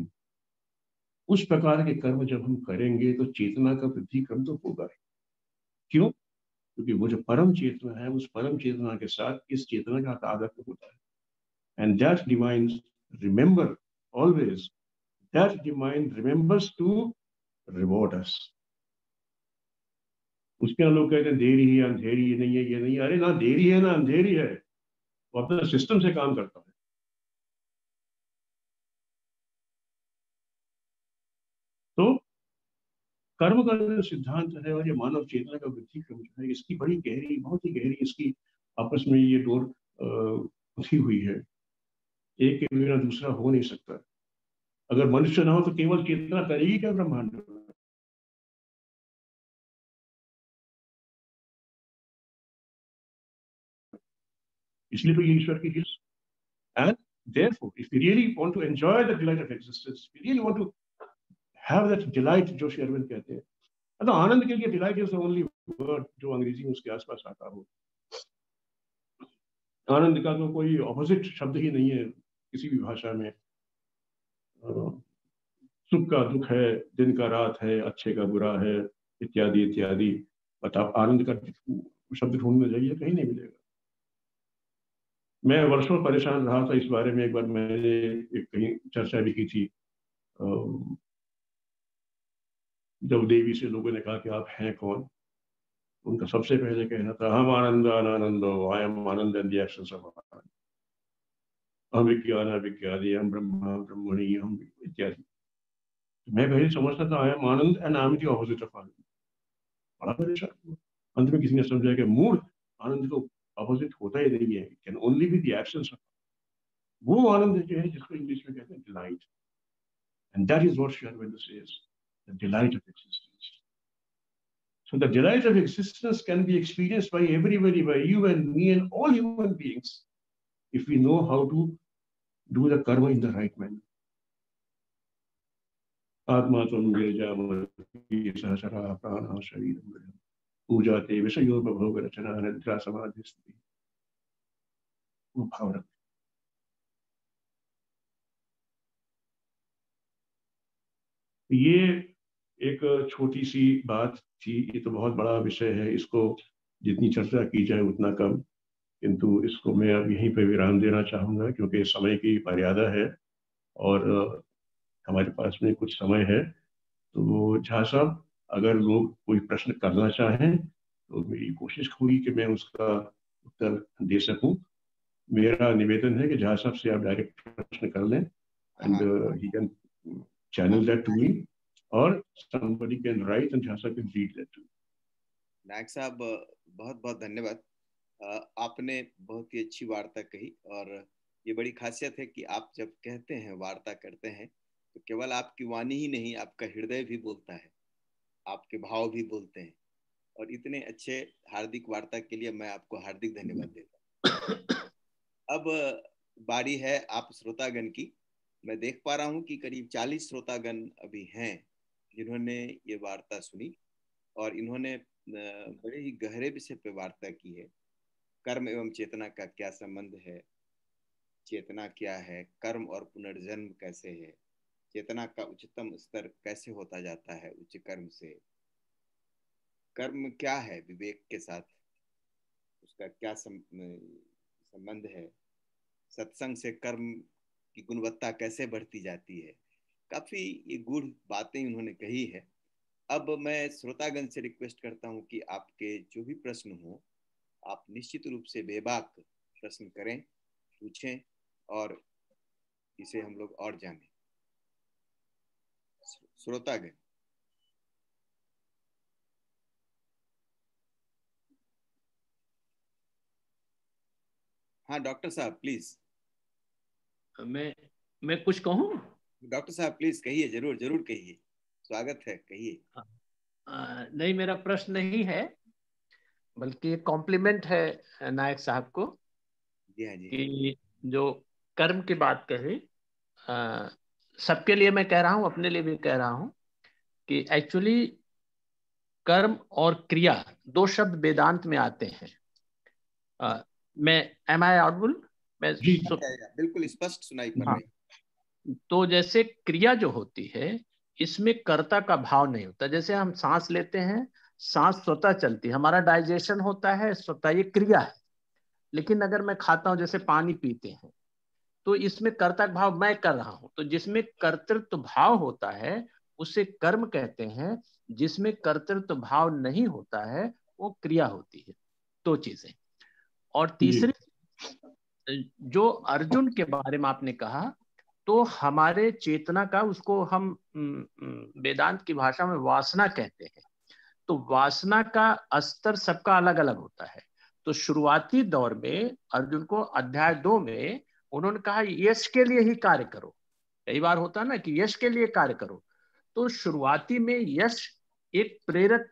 उस प्रकार के कर्म जब हम करेंगे तो चेतना का वृद्धि क्रम तो होगा। क्यों? क्योंकि वो जो परम चेतना है, उस परम चेतना के साथ इस चेतना का तादात्म्य होता है। And that divine, remember always, that divine remembers to reward us. उसके लोग कहते हैं देरी है, अंधेरी है, नहीं है, ये नहीं है। अरे ना देरी है ना अंधेरी है, वो अपना सिस्टम से काम करता है। तो कर्म का जो सिद्धांत है और ये मानव चेतना का वृद्धि क्रम जो है, इसकी बड़ी गहरी, बहुत ही गहरी इसकी आपस में ये डोर उठी हुई है। एक के बिना दूसरा हो नहीं सकता। अगर मनुष्य ना हो तो केवल चेतना करेगी क्या ब्रह्मांड में? इसलिए तो ये ईश्वर की gift. And therefore if we really want to enjoy the delight of existence, we really want to have that delight, जो श्री अरविंद कहते हैं, तो आनंद के लिए delight is the only word जो अंग्रेजी में उसके आसपास आता हो। आनंद का तो कोई ऑपोजिट शब्द ही नहीं है किसी भी भाषा में। सुख का दुख है, दिन का रात है, अच्छे का बुरा है, इत्यादि इत्यादि। बट आप आनंद का शब्द ढूंढने जाइए, कहीं नहीं मिलेगा। मैं वर्षों परेशान रहा था इस बारे में। एक बार मैंने कहीं चर्चा भी की थी, जब देवी से लोगों ने कहा कि आप हैं कौन, उनका सबसे पहले कहना था हम आनंद अनानंदो, I am ananda and the actions of ananda, हम विज्ञान विज्ञानी, हम ब्रह्मा ब्रह्मणि, हम इत्यादि। मैं पहले समझता था I am ananda and I am the opposite of ananda. बड़ा परेशान हुआ। अंत में किसी ने समझा कि मूड आनंद को ऑपोजिट होता ही नहीं है, can only be the actions of. वो आनंद जो है जिसको इंग्लिश में कहते हैं delight, and that is what Sri Aurobindo says, the delight of existence. So the delight of existence can be experienced by everybody, by you and me and all human beings, if we know how to do the karma in the right manner. आत्मा त्वं गिरिजामूर्ति सहस्रा प्राणः शरीरं पूजा ते विषयोपभोग रचना निद्रा समाधि स्थिति। वो भाव रख। ये एक छोटी सी बात थी, ये तो बहुत बड़ा विषय है, इसको जितनी चर्चा की जाए उतना कम, किंतु इसको मैं अब यहीं पे विराम देना चाहूँगा क्योंकि समय की मर्यादा है और हमारे पास में कुछ समय है। तो झा साहब, अगर लोग कोई प्रश्न करना चाहें तो मेरी कोशिश होगी कि मैं उसका उत्तर दे सकूं। मेरा निवेदन है कि झा साहब से आप डायरेक्ट प्रश्न कर लें and he can channel that to me और somebody can write and Jha साहब can read that to me. नायक साहब बहुत बहुत धन्यवाद। आपने बहुत ही अच्छी वार्ता कही और ये बड़ी खासियत है कि आप जब कहते हैं, वार्ता करते हैं, तो केवल आपकी वाणी ही नहीं, आपका हृदय भी बोलता है, आपके भाव भी बोलते हैं। और इतने अच्छे हार्दिक वार्ता के लिए मैं आपको हार्दिक धन्यवाद देता हूँ। अब बारी है आप श्रोतागण की। मैं देख पा रहा हूँ कि करीब 40 श्रोतागण अभी हैं जिन्होंने ये वार्ता सुनी और इन्होंने बड़े ही गहरे विषय पे वार्ता की है। कर्म एवं चेतना का क्या संबंध है, चेतना क्या है, कर्म और पुनर्जन्म कैसे है, चेतना का उच्चतम स्तर कैसे होता जाता है उच्च कर्म से, कर्म क्या है विवेक के साथ, उसका क्या संबंध है, सत्संग से कर्म की गुणवत्ता कैसे बढ़ती जाती है। काफी ये गूढ़ बातें उन्होंने कही है। अब मैं श्रोतागण से रिक्वेस्ट करता हूं कि आपके जो भी प्रश्न हो आप निश्चित रूप से बेबाक प्रश्न करें, पूछें और इसे हम लोग और जानें। श्रोतागण। हाँ डॉक्टर साहब प्लीज। मैं कुछ कहूँ? डॉक्टर साहब प्लीज कहिए, जरूर जरूर कहिए, स्वागत है, कहिए। नहीं, मेरा प्रश्न नहीं है बल्कि कॉम्प्लीमेंट है नायक साहब को। जी हाँ जी। कि जो कर्म की बात कही, सबके लिए मैं कह रहा हूँ, अपने लिए भी कह रहा हूँ कि एक्चुअली कर्म और क्रिया दो शब्द वेदांत में आते हैं। मैं एम आई ऑडिबल? मैं बिल्कुल स्पष्ट सुनाई पड़ रही। तो जैसे क्रिया जो होती है इसमें कर्ता का भाव नहीं होता। जैसे हम सांस लेते हैं, सांस स्वतः चलती है, हमारा डाइजेशन होता है स्वतः, ये क्रिया है। लेकिन अगर मैं खाता हूं, जैसे पानी पीते हैं, तो इसमें कर्ता का भाव मैं कर रहा हूं। तो जिसमें कर्तृत्व भाव होता है उसे कर्म कहते हैं, जिसमें कर्तृत्व भाव नहीं होता है वो क्रिया होती है। दो चीजें। और तीसरी, जो अर्जुन के बारे में आपने कहा, तो हमारे चेतना का, उसको हम वेदांत की भाषा में वासना कहते हैं। तो वासना का स्तर सबका अलग अलग होता है। तो शुरुआती दौर में अर्जुन को अध्याय 2 में उन्होंने कहा यश के लिए ही कार्य करो। कई बार होता है ना कि यश के लिए कार्य करो। तो शुरुआती में यश एक प्रेरक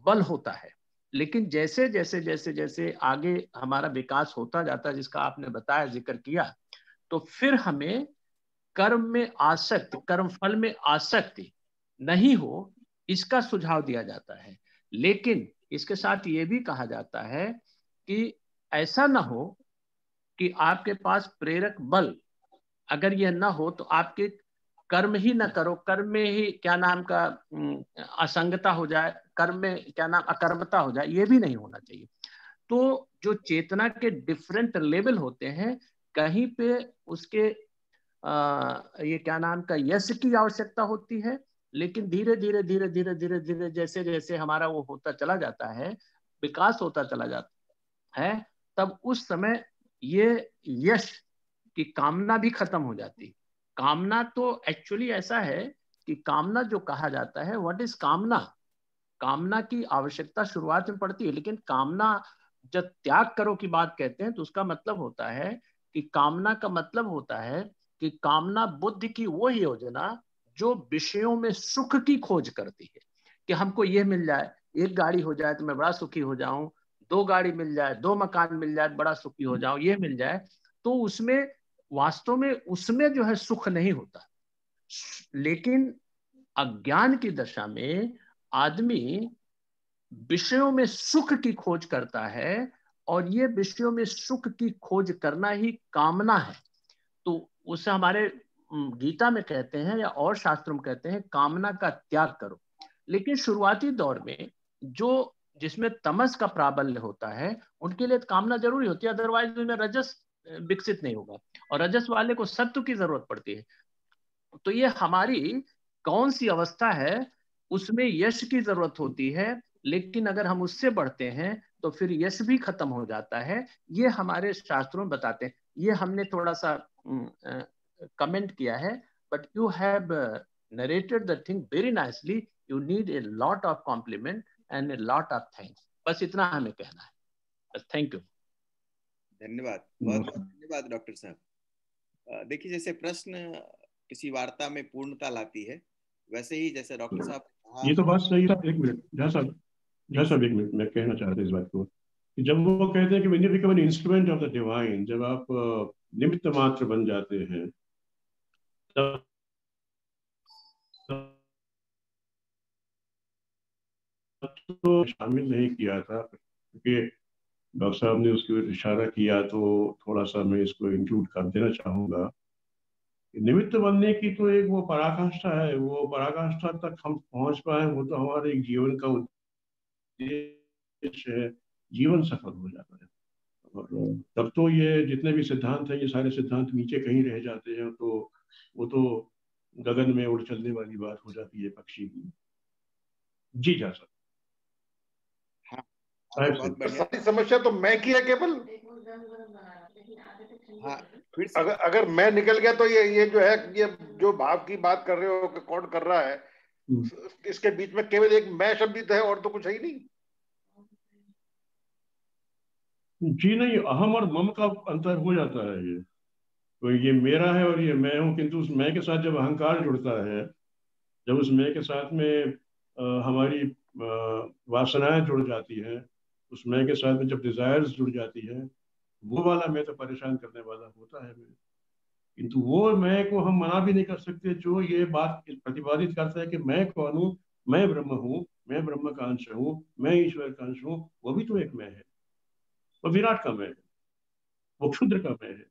बल होता है, लेकिन जैसे जैसे जैसे जैसे आगे हमारा विकास होता जाता है, जिसका आपने बताया, जिक्र किया, तो फिर हमें कर्म में आसक्ति, कर्म फल में आसक्ति नहीं हो, इसका सुझाव दिया जाता है। लेकिन इसके साथ ये भी कहा जाता है कि ऐसा ना हो कि आपके पास प्रेरक बल अगर यह ना हो तो आपके कर्म ही ना करो, कर्म में ही क्या नाम का असंगता हो जाए, कर्म में क्या नाम अकर्मता हो जाए, ये भी नहीं होना चाहिए। तो जो चेतना के डिफरेंट लेवल होते हैं, कहीं पे उसके ये क्या नाम का यश की आवश्यकता होती है, लेकिन धीरे धीरे धीरे धीरे धीरे धीरे जैसे जैसे हमारा वो होता चला जाता है, विकास होता चला जाता है, तब उस समय ये यश की कामना भी खत्म हो जाती। कामना तो एक्चुअली ऐसा है कि कामना जो कहा जाता है, व्हाट इज कामना? कामना की आवश्यकता शुरुआत में पड़ती है, लेकिन कामना जब त्याग करो की बात कहते हैं तो उसका मतलब होता है कि कामना का मतलब होता है कि कामना बुद्धि की वो योजना जो विषयों में सुख की खोज करती है, कि हमको ये मिल जाए, एक गाड़ी हो जाए तो मैं बड़ा सुखी हो जाऊं, 2 गाड़ी मिल जाए, 2 मकान मिल जाए बड़ा सुखी हो जाऊं, ये मिल जाए। तो उसमें वास्तव में उसमें जो है सुख नहीं होता। लेकिन अज्ञान की दशा में आदमी विषयों में सुख की खोज करता है, और ये विषयों में सुख की खोज करना ही कामना है। तो उसे हमारे गीता में कहते हैं या और शास्त्रों में कहते हैं कामना का त्याग करो। लेकिन शुरुआती दौर में जो जिसमें तमस का प्राबल्य होता है उनके लिए कामना जरूरी होती है, अदरवाइज उनमें रजस विकसित नहीं होगा, और रजस वाले को सत्व की जरूरत पड़ती है। तो ये हमारी कौन सी अवस्था है, उसमें यश की जरूरत होती है, लेकिन अगर हम उससे बढ़ते हैं तो फिर यश भी खत्म हो जाता है। ये हमारे शास्त्रों में बताते हैं। ये हमने थोड़ा सा कमेंट किया है, but you have narrated the thing very nicely. You need a lot of compliment and a lot of thanks. बस इतना हमें कहना है। बस थैंक यू। धन्यवाद, बहुत बहुत धन्यवाद डॉक्टर साहब। देखिए, जैसे प्रश्न किसी वार्ता में पूर्णता लाती है, वैसे ही जैसे डॉक्टर साहब ने कहा, ये तो बात सही है। एक मिनट जैसा एक मिनट मैं कहना चाहता हूँ इस बात को, कि जब वो कहते हैं कि when you become an instrument of the divine, जब आप निमित्त मात्र बन जाते हैं, तब तो शामिल नहीं किया था, क्योंकि डॉक्टर साहब ने उसको इशारा किया, तो थोड़ा सा मैं इसको इंक्लूड कर देना चाहूंगा। निमित्त बनने की तो एक वो पराकाष्ठा है, वो पराकाष्ठा तक हम पहुंच पाए, वो तो हमारे एक जीवन का उद्देश्य है, जीवन सफल हो जाता है। और तब तो ये जितने भी सिद्धांत हैं, ये सारे सिद्धांत नीचे कहीं रह जाते हैं, तो वो तो गगन में उड़ चलने वाली बात हो जाती है, पक्षी की। जी जा सकते। हाँ, बहुत बढ़िया। सारी समस्या तो मैं की है केवल। हाँ, फिर से अगर मैं निकल गया तो ये जो है, ये जो भाव की बात कर रहे हो कि कौन कर रहा है, इसके बीच में केवल एक मैं शब्द है और तो कुछ है ही नहीं। जी नहीं, अहम और मम का अंतर हो जाता है। ये तो ये मेरा है और ये मैं हूँ, किंतु उस मैं के साथ जब अहंकार जुड़ता है, जब उस मैं के साथ में हमारी वासनाएं जुड़ जाती हैं, उस मैं के साथ में जब डिजायर्स जुड़ जाती है, वो वाला मैं तो परेशान करने वाला होता है मैं। किंतु वो मैं को हम मना भी नहीं कर सकते, जो ये बात प्रतिपादित करता है कि मैं कौन हूँ, मैं ब्रह्म हूँ, मैं ब्रह्म का अंश हूँ, मैं ईश्वर का अंश हूँ, वो भी तो एक मैं है। वो विराट का मैं है, वो क्षुद्र का मैं है।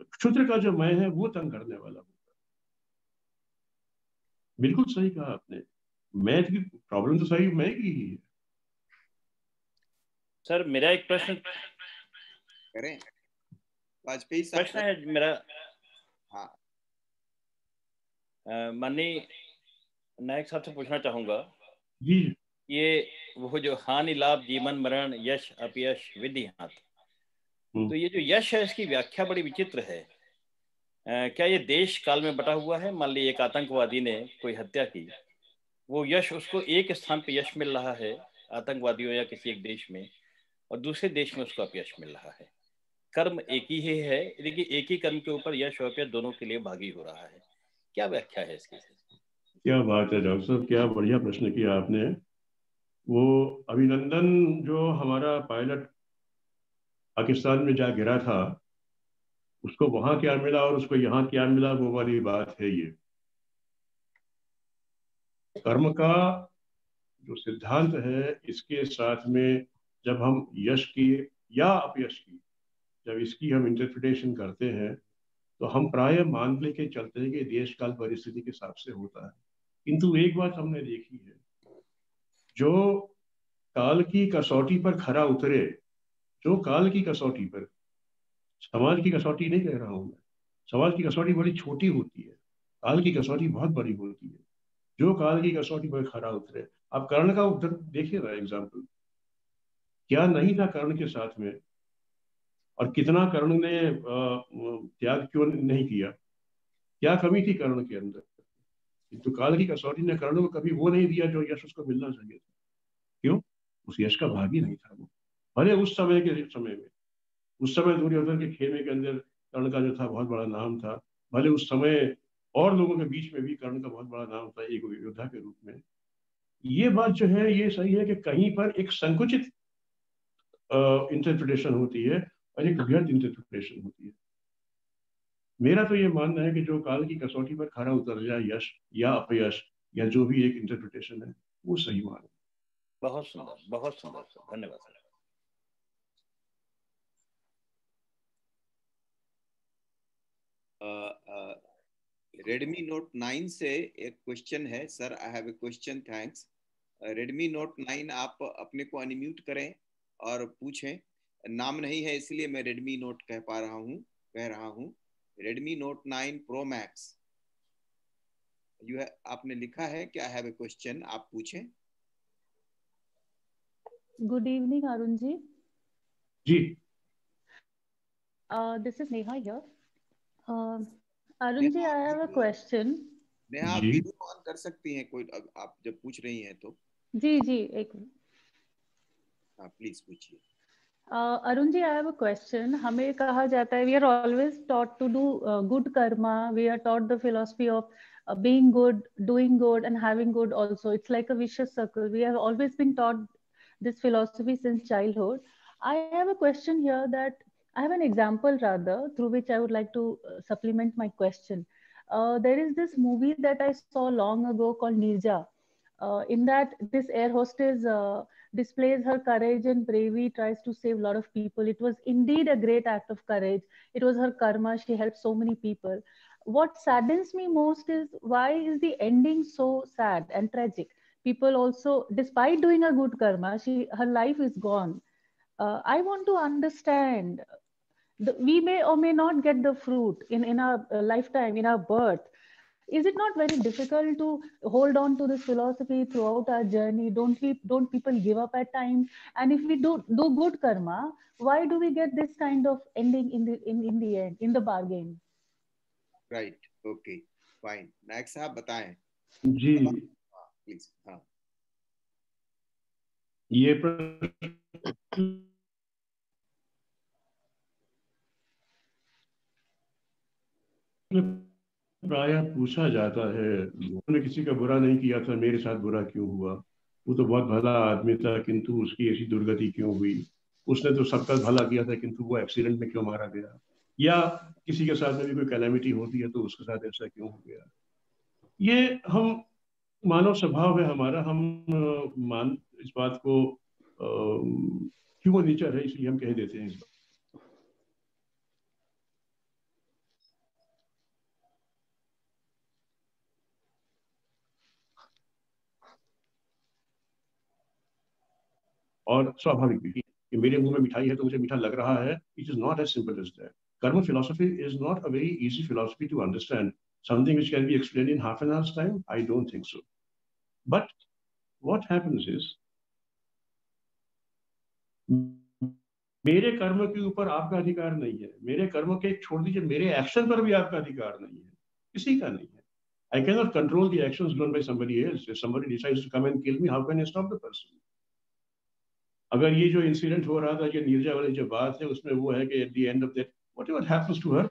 क्षुद्र का जो मैं है वो तंग करने वाला होता है। बिल्कुल सही कहा आपने, मैं की प्रॉब्लम तो सही मैं की ही है। सर मेरा एक प्रश्न करें, वाजपेयी साहब प्रश्न है मेरा। हाँ, माननीय नायक साहब से पूछना चाहूंगा, जी ये वो जो हानि लाभ जीवन मरण यश अपयश विधि हाथ, तो ये जो यश है इसकी व्याख्या बड़ी विचित्र है। क्या ये देश काल में बटा हुआ है? मान लीजिए एक आतंकवादी ने कोई हत्या की, वो यश उसको एक स्थान पे यश मिल रहा है आतंकवादियों या किसी एक देश में, और दूसरे देश में उसको अपयश मिल रहा है। कर्म एक ही है, लेकिन एक ही कर्म के ऊपर यश और अपयश दोनों के लिए भागी हो रहा है। क्या व्याख्या है इसकी? क्या बात है डॉक्टर साहब, क्या बढ़िया प्रश्न किया आपने। वो अभिनंदन जो हमारा पायलट पाकिस्तान में जा गिरा था, उसको वहां क्या मिला और उसको यहाँ क्या मिला, वो वाली बात है। ये कर्म का जो सिद्धांत है, इसके साथ में जब हम यश की या अपयश की, जब इसकी हम इंटरप्रिटेशन करते हैं, तो हम प्राय मान लेके चलते हैं कि देश काल परिस्थिति के हिसाब से होता है। किंतु एक बात हमने देखी है, जो काल की कसौटी पर खरा उतरे, जो काल की कसौटी पर, समाज की कसौटी नहीं कह रहा हूं मैं, समाज की कसौटी बड़ी छोटी होती है, काल की कसौटी बहुत बड़ी होती है। जो काल की कसौटी पर खरा उतरे, आप कर्ण का उधर देखिए ना एग्जाम्पल, क्या नहीं था कर्ण के साथ में, और कितना कर्ण ने त्याग क्यों नहीं किया, क्या कमी थी कर्ण के अंदर। तो काल की कसौटी ने कर्ण को कभी वो नहीं दिया जो यश उसको मिलना चाहिए था। क्यों? उस यश का भागी नहीं था वो। भले उस समय में उस समय दुर्योधन के खेमे के अंदर कर्ण का जो था बहुत बड़ा नाम था, भले उस समय और लोगों के बीच में भी कर्ण का बहुत बड़ा नाम था एक योद्धा के रूप में। ये बात जो है ये सही है कि कहीं पर एक संकुचित इंटरप्रिटेशन होती है और एक व्यर्थ इंटरप्रिटेशन होती है। मेरा तो ये मानना है कि जो काल की कसौटी पर खरा उतर जाए, यश या अपयश, या जो भी एक इंटरप्रिटेशन है वो सही माने। बहुत सुंदर सर, धन्यवाद सर। रेडमी नोट 9 से एक क्वेश्चन है sir. I have a question, thanks. Redmi note 9 आप अपने को अनम्यूट करें और पूछें। नाम नहीं है इसलिए मैं रेडमी नोट कह रहा हूँ। रेडमी नोट 9 प्रो मैक्स आपने लिखा है कि आई हैव ए क्वेश्चन, आप पूछें। Good evening Arun ji. जी। This is Neha here. Arun ji, I have a question. Neha, आप वीडियो ऑन कर सकती हैं कोई, आप जब पूछ रही हैं तो। जी जी, एक मिनट। हाँ, प्लीज पूछिए। Arun ji, I have a question. हमें कहा जाता है, we are always taught to do good karma, we are taught the philosophy of being good, doing good and having good also. It's like a vicious circle. We have always been taught this philosophy since childhood. I have a question here, that I have an example rather through which I would like to supplement my question. There is this movie that I saw long ago called Neerja. In that, this air hostess displays her courage and bravery, tries to save a lot of people. It was indeed a great act of courage. It was her karma. She helped so many people. What saddens me most is, why is the ending so sad and tragic? People also, despite doing a good karma, her life is gone. I want to understand, we may or may not get the fruit in our lifetime, in our birth. Is it not very difficult to hold on to this philosophy throughout our journey? Don't people give up at times? And if we do good karma, why do we get this kind of ending in the end, in the bargain? Right, okay, fine. Next साहब बताएं। जी please. हाँ, ये प्रायः पूछा जाता है, उन्होंने किसी का बुरा नहीं किया था, मेरे साथ बुरा क्यों हुआ? वो तो बहुत भला आदमी था, किंतु उसकी ऐसी दुर्गति क्यों हुई? उसने तो सबका भला किया था, किंतु वो एक्सीडेंट में क्यों मारा गया? या किसी के साथ में भी कोई कैलेमिटी होती है तो उसके साथ ऐसा क्यों हो गया? ये हम मानव स्वभाव है हमारा, हम इस बात को ह्यूमन नेचर है, इसलिए हम कह देते हैं इस बात। और स्वाभाविक भी कि मेरे मुंह में मिठाई है तो मुझे मीठा लग रहा है। It is not as simple as that. Karma philosophy is not a very easy philosophy to understand. Something which can be explained in half an hour's time? I don't think so. But what happens is, मेरे कर्म के ऊपर आपका अधिकार नहीं है। मेरे कर्म के छोड़ दीजिए, मेरे एक्शन पर भी आपका अधिकार नहीं है, किसी का नहीं है। I cannot control the actions done by somebody else. If somebody decides to come and kill me, how can I stop the person? अगर ये जो इंसिडेंट हो रहा था, ये नीरजा वाली जो बात है, उसमें वो है कि at the end of that, whatever happens to her,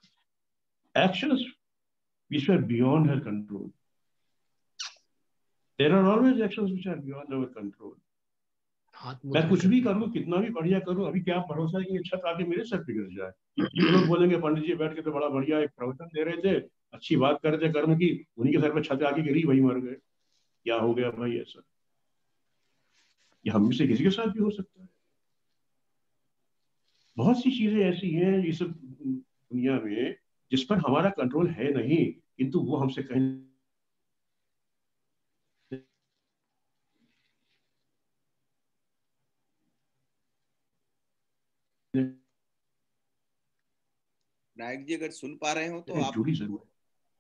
actions which were beyond her control. There are always actions which are beyond our control. मैं कुछ भी करूं, कितना भी बढ़िया करूं, अभी क्या भरोसा है कि ये छत आके मेरे सर पे गिर जाए? ये लोग बोलेंगे पंडित जी बैठ के तो बड़ा बढ़िया एक प्रवचन दे रहे थे, अच्छी बात कर रहे थे कर्म की, उन्हीं के सर पे छत आके गिरी, वही मर गए। क्या हो गया भाई ऐसा? ये हम में से किसी के साथ भी हो सकता है। बहुत सी चीजें ऐसी हैं इस दुनिया में जिस पर हमारा कंट्रोल है नहीं, किंतु वो हमसे कहीं नायक जी अगर सुन पा रहे हो तो आप जुड़ी जरूर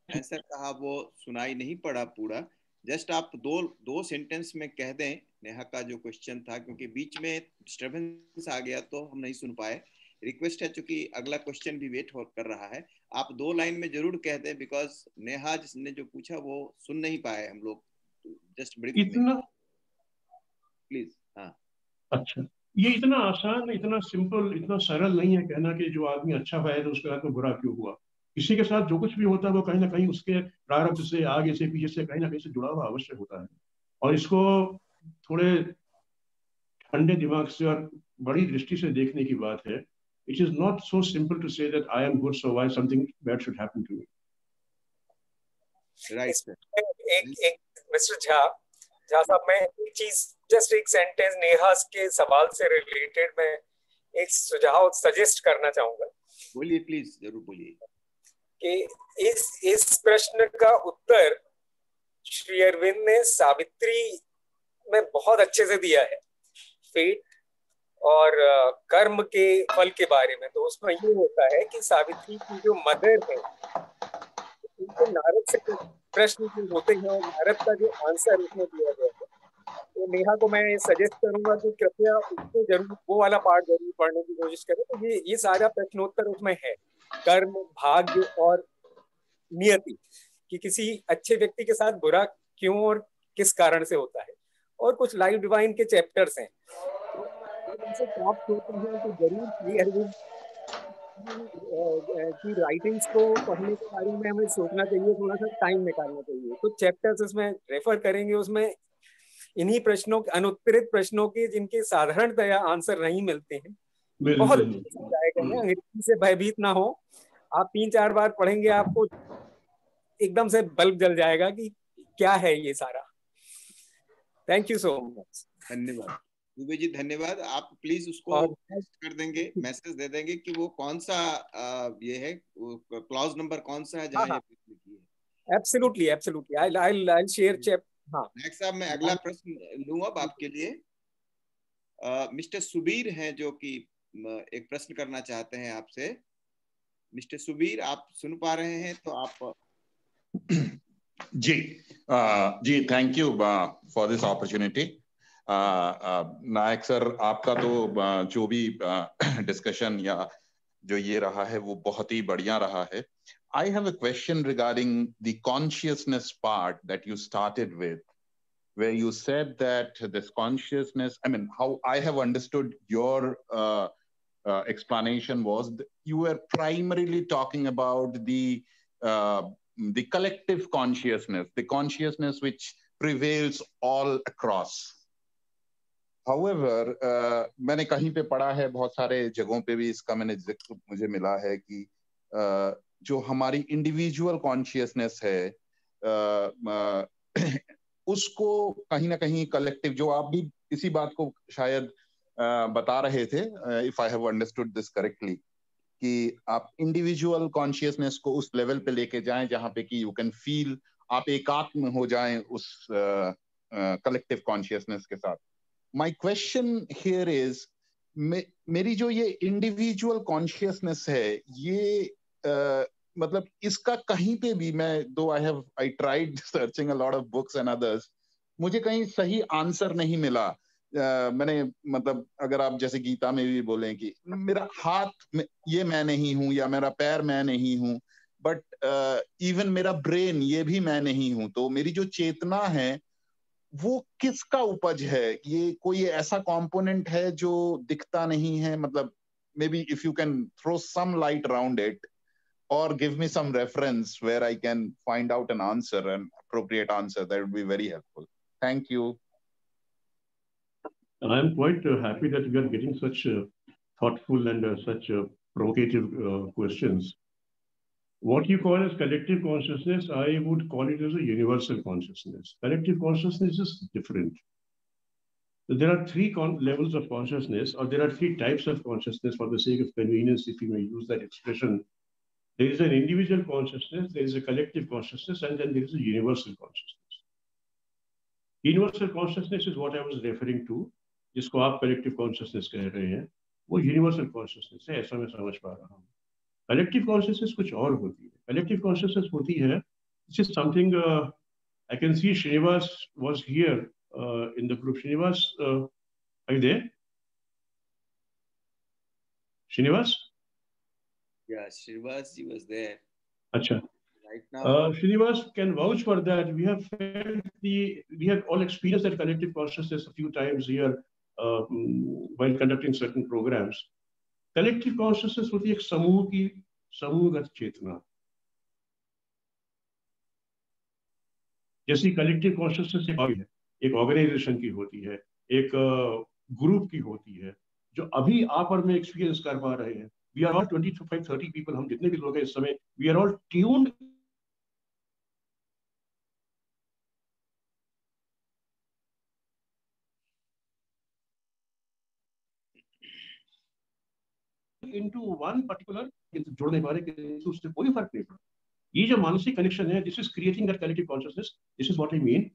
है। ऐसा कहा, वो सुनाई नहीं पड़ा पूरा, जस्ट आप दो सेंटेंस में कह दें नेहा का जो क्वेश्चन था, क्योंकि बीच में डिस्टर्बेंस आ गया तो हम नहीं सुन पाए। रिक्वेस्ट है, चूंकि अगला क्वेश्चन भी वेट कर रहा है, आप 2 लाइन में जरूर कह दें, बिकॉज नेहा जिसने जो पूछा वो सुन नहीं पाए हम लोग, जस्ट ब्रीफ इतना प्लीज। हाँ, अच्छा, ये इतना आसान, इतना सिंपल, इतना सरल नहीं है कहना कि जो आदमी अच्छा है तो उसके साथ में बुरा क्यों हुआ। किसी के साथ जो कुछ भी होता है वो कहीं ना कहीं उसके प्रारब्ध से, आगे से, पीछे से, कहीं ना कहीं से जुड़ा हुआ अवश्य होता है। और इसको थोड़े ठंडे दिमाग से और बड़ी दृष्टि से देखने की बात है। It is not so simple to say that I am good so why something bad should happen to me. Right sir. एक मिस्टर झा साहब, मैं एक चीज, जस्ट एक सेंटेंस नेहा के सवाल से रिलेटेड मैं एक सुझाव सजेस्ट करना चाहूंगा। बोलिए प्लीज, जरूर बोलिए। कि इस प्रश्न का उत्तर श्री अरविंद ने सावित्री में बहुत अच्छे से दिया है, फेट और कर्म के फल के बारे में। तो उसमें ये होता है कि सावित्री की जो मदर है, उनको नारद से प्रश्न होते हैं और नारद का जो आंसर उसमें दिया गया है, तो नेहा को मैं सजेस्ट करूंगा कि कृपया उसको जरूर वो वाला पार्ट जरूर पढ़ने की कोशिश करें। तो ये सारा प्रश्नोत्तर उसमें है, कर्म, भाग्य और नियति, कि किसी अच्छे व्यक्ति के साथ बुरा क्यों और किस कारण से होता है। और कुछ लाइफ डिवाइन के चैप्टर्स हैं, उनसे प्राप्त होते हैं तो जरूर श्री अरविंद की राइटिंग्स को पढ़ने के बारे में हमें सोचना चाहिए, थोड़ा सा टाइम निकालना चाहिए। कुछ चैप्टर्स उसमें रेफर करेंगे, उसमें इन्हीं प्रश्नों के, अनुत्तरित प्रश्नों के जिनके साधारणतया आंसर नहीं मिलते हैं, बहुत समझाएगा है। अंग्रेजी से भयभीत ना हो, आप 3-4 बार पढ़ेंगे आपको एकदम से बल्ब जल जाएगा कि क्या है ये सारा। Thank you so much. धन्यवाद दुबे जी, धन्यवाद। आप प्लीज उसको कर देंगे, मैसेज दे देंगे कि वो कौन सा ये है, क्लॉज नंबर कौन सा है जहाँ ये प्रश्न की है। Absolutely absolutely, I'll share chat. हाँ नेक्स्ट साहब, मैं अगला प्रश्न लूंगा आपके लिए। मिस्टर सुबीर हैं जो कि एक प्रश्न करना चाहते हैं आपसे। मिस्टर सुबीर, आप सुन पा रहे हैं तो आप जी thank you for this opportunity. Nayak sir, आपका तो जो भी डिस्कशन या जो ये रहा है वो बहुत ही बढ़िया रहा है। I have a question regarding the consciousness part that you started with, where you said that this consciousness, I mean, how I have understood your explanation was that you were primarily talking about the collective consciousness, the consciousness which prevails all across. However, मैंने कहीं पे पढ़ा है, बहुत सारे जगहों पे भी इसका मैंने जिक्र मुझे मिला है कि जो हमारी इंडिविजुअल कॉन्शियसनेस है उसको कहीं ना कहीं कलेक्टिव, जो आप भी इसी बात को शायद बता रहे थे, if I have understood this correctly, कि आप इंडिविजुअल कॉन्शियसनेस को उस लेवल पे लेके जाएं जहां पे कि यू कैन फील, आप एकात्म हो जाएं उस कलेक्टिव कॉन्शियसनेस के साथ। माय क्वेश्चन हियर इज, मेरी जो ये इंडिविजुअल कॉन्शियसनेस है, ये मतलब इसका कहीं पे भी मैं, दो I tried searching a lot of books and others, मुझे कहीं सही आंसर नहीं मिला। मैंने मतलब अगर आप जैसे गीता में भी बोलें कि मेरा हाथ ये मैं नहीं हूं, या मेरा पैर मैं नहीं हूं, बट इवन मेरा ब्रेन ये भी मैं नहीं हूं, तो मेरी जो चेतना है वो किसका उपज है? ये कोई ऐसा कंपोनेंट है जो दिखता नहीं है? मतलब maybe if you can throw some light around it or give me some reference where I can find out an answer, an appropriate answer, that would be very helpful. Thank you. I am quite happy that we are getting such thoughtful and such provocative questions. What you call as collective consciousness, I would call it as a universal consciousness. Collective consciousness is different. There are three levels of consciousness, or there are three types of consciousness for the sake of convenience, if you may use that expression. There is an individual consciousness, there is a collective consciousness, and then there is a universal consciousness. Universal consciousness is what I was referring to, जिसको आप collective consciousness कह रहे हैं, वो universal consciousness है, ऐसा मैं समझ पा रहा हूँ। Collective consciousness कुछ और होती है। Collective consciousness होती है, this is something I can see Srinivas was here in the group. Srinivas, are you there? Srinivas? Yeah, Srinivas ji was there. Acha. Right now, Srinivas can vouch for that. We have felt we have all experienced that collective consciousness a few times here while conducting certain programs. Collective consciousness होती है एक समूह की समूहगत चेतना। जैसी collective consciousness एक organisation की होती है, एक ग्रुप की होती है, जो अभी आप और मैं एक्सपीरियंस कर पा रहे हैं। We are all 25-30 people, हम जितने भी लोग हैं इस समय, we are all tuned into one particular, जोड़ नहीं पा रहे, उससे कोई फर्क नहीं पड़ता। ये जो मानसिक कनेक्शन है, this is creating that collective consciousness. This is what I mean.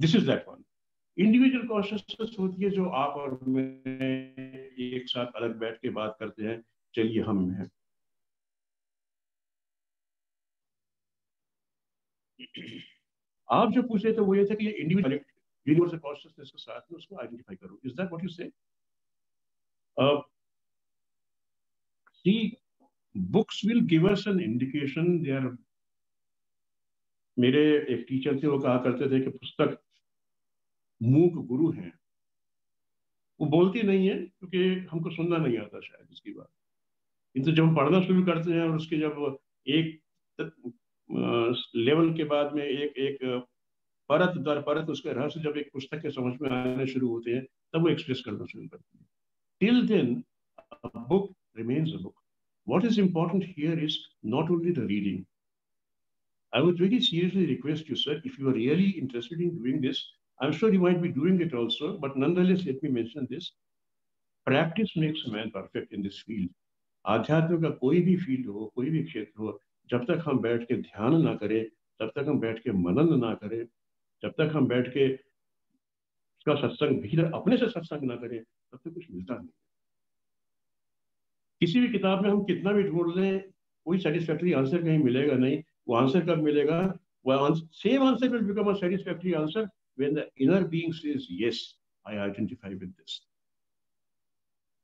This is that one. Individual consciousness होती है जो आप और मैं एक साथ अलग बैठ के बात करते हैं, चलिए हम हैं। आप जो पूछ रहे थे वो ये था कि इंडिविजुअल यूनिवर्सल कॉन्शियसनेस के साथ में उसको आइडेंटिफाई करो। इज दैट व्हाट यू से? See, books will give us an indication. They are, मेरे एक टीचर थे, वो कहा करते थे कि पुस्तक मूक गुरु हैं। वो बोलती नहीं है क्योंकि हमको सुनना नहीं आता शायद इसकी बात, किंतु जब हम पढ़ना शुरू करते हैं और उसके जब एक लेवल के बाद में एक एक परत दर परत उसके रहस्य जब एक पुस्तक के समझ में आने शुरू होते हैं, तब वो एक्सप्रेस करना शुरू करते हैं। Till then, a book remains a book. What is important here is not only the reading. I would very seriously request you, sir, if you are really interested in doing this, I'm sure you might be doing it also, but nonetheless, let me mention this. Practice makes a man perfect in this field. आध्यात्म का कोई भी field हो, कोई भी क्षेत्र हो, जब तक हम बैठ के ध्यान ना करें, जब तक हम बैठ के मनन ना करें, जब तक हम बैठ के उसका सत्संग भीतर अपने से सत्संग ना करें, तब तक कुछ मिलता नहीं। किसी भी किताब में हम कितना भी ढूंढ लें, कोई सेटिस्फैक्टरी आंसर कहीं मिलेगा नहीं। वो आंसर कब मिलेगा? वो same answer will become a satisfactory answer when the inner being says, yes, I identify with this.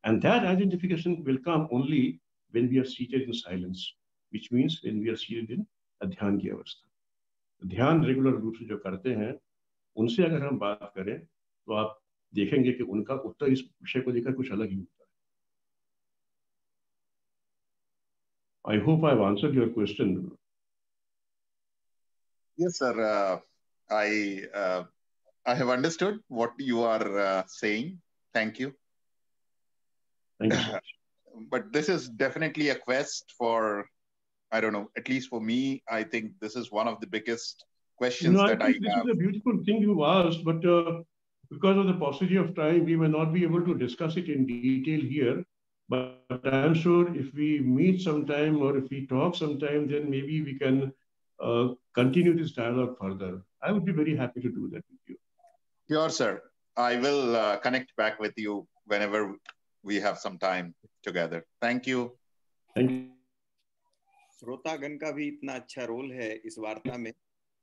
And that identification will come only when we are seated in silence, which means when we are seated in a ध्यान की अवस्था। ध्यान regular रूप से जो करते हैं, उनसे अगर हम बात करें तो आप देखेंगे कि उनका उत्तर इस विषय को लेकर कुछ अलग ही होता है। I hope I've answered your question. Yes, sir. I have understood what you are saying. Thank you. Thank you. But this is definitely a quest for, I don't know, at least for me, I think this is one of the biggest questions that I have. This is a beautiful thing you asked, but because of the paucity of time, we may not be able to discuss it in detail here. But I'm sure if we meet sometime or if we talk sometime, then maybe we can continue this dialogue further. I would be very happy to do that with you. Sure, sir. I will connect back with you whenever we have some time together. Thank you. Thank you. श्रोतागण का भी इतना अच्छा role है इस वार्ता में,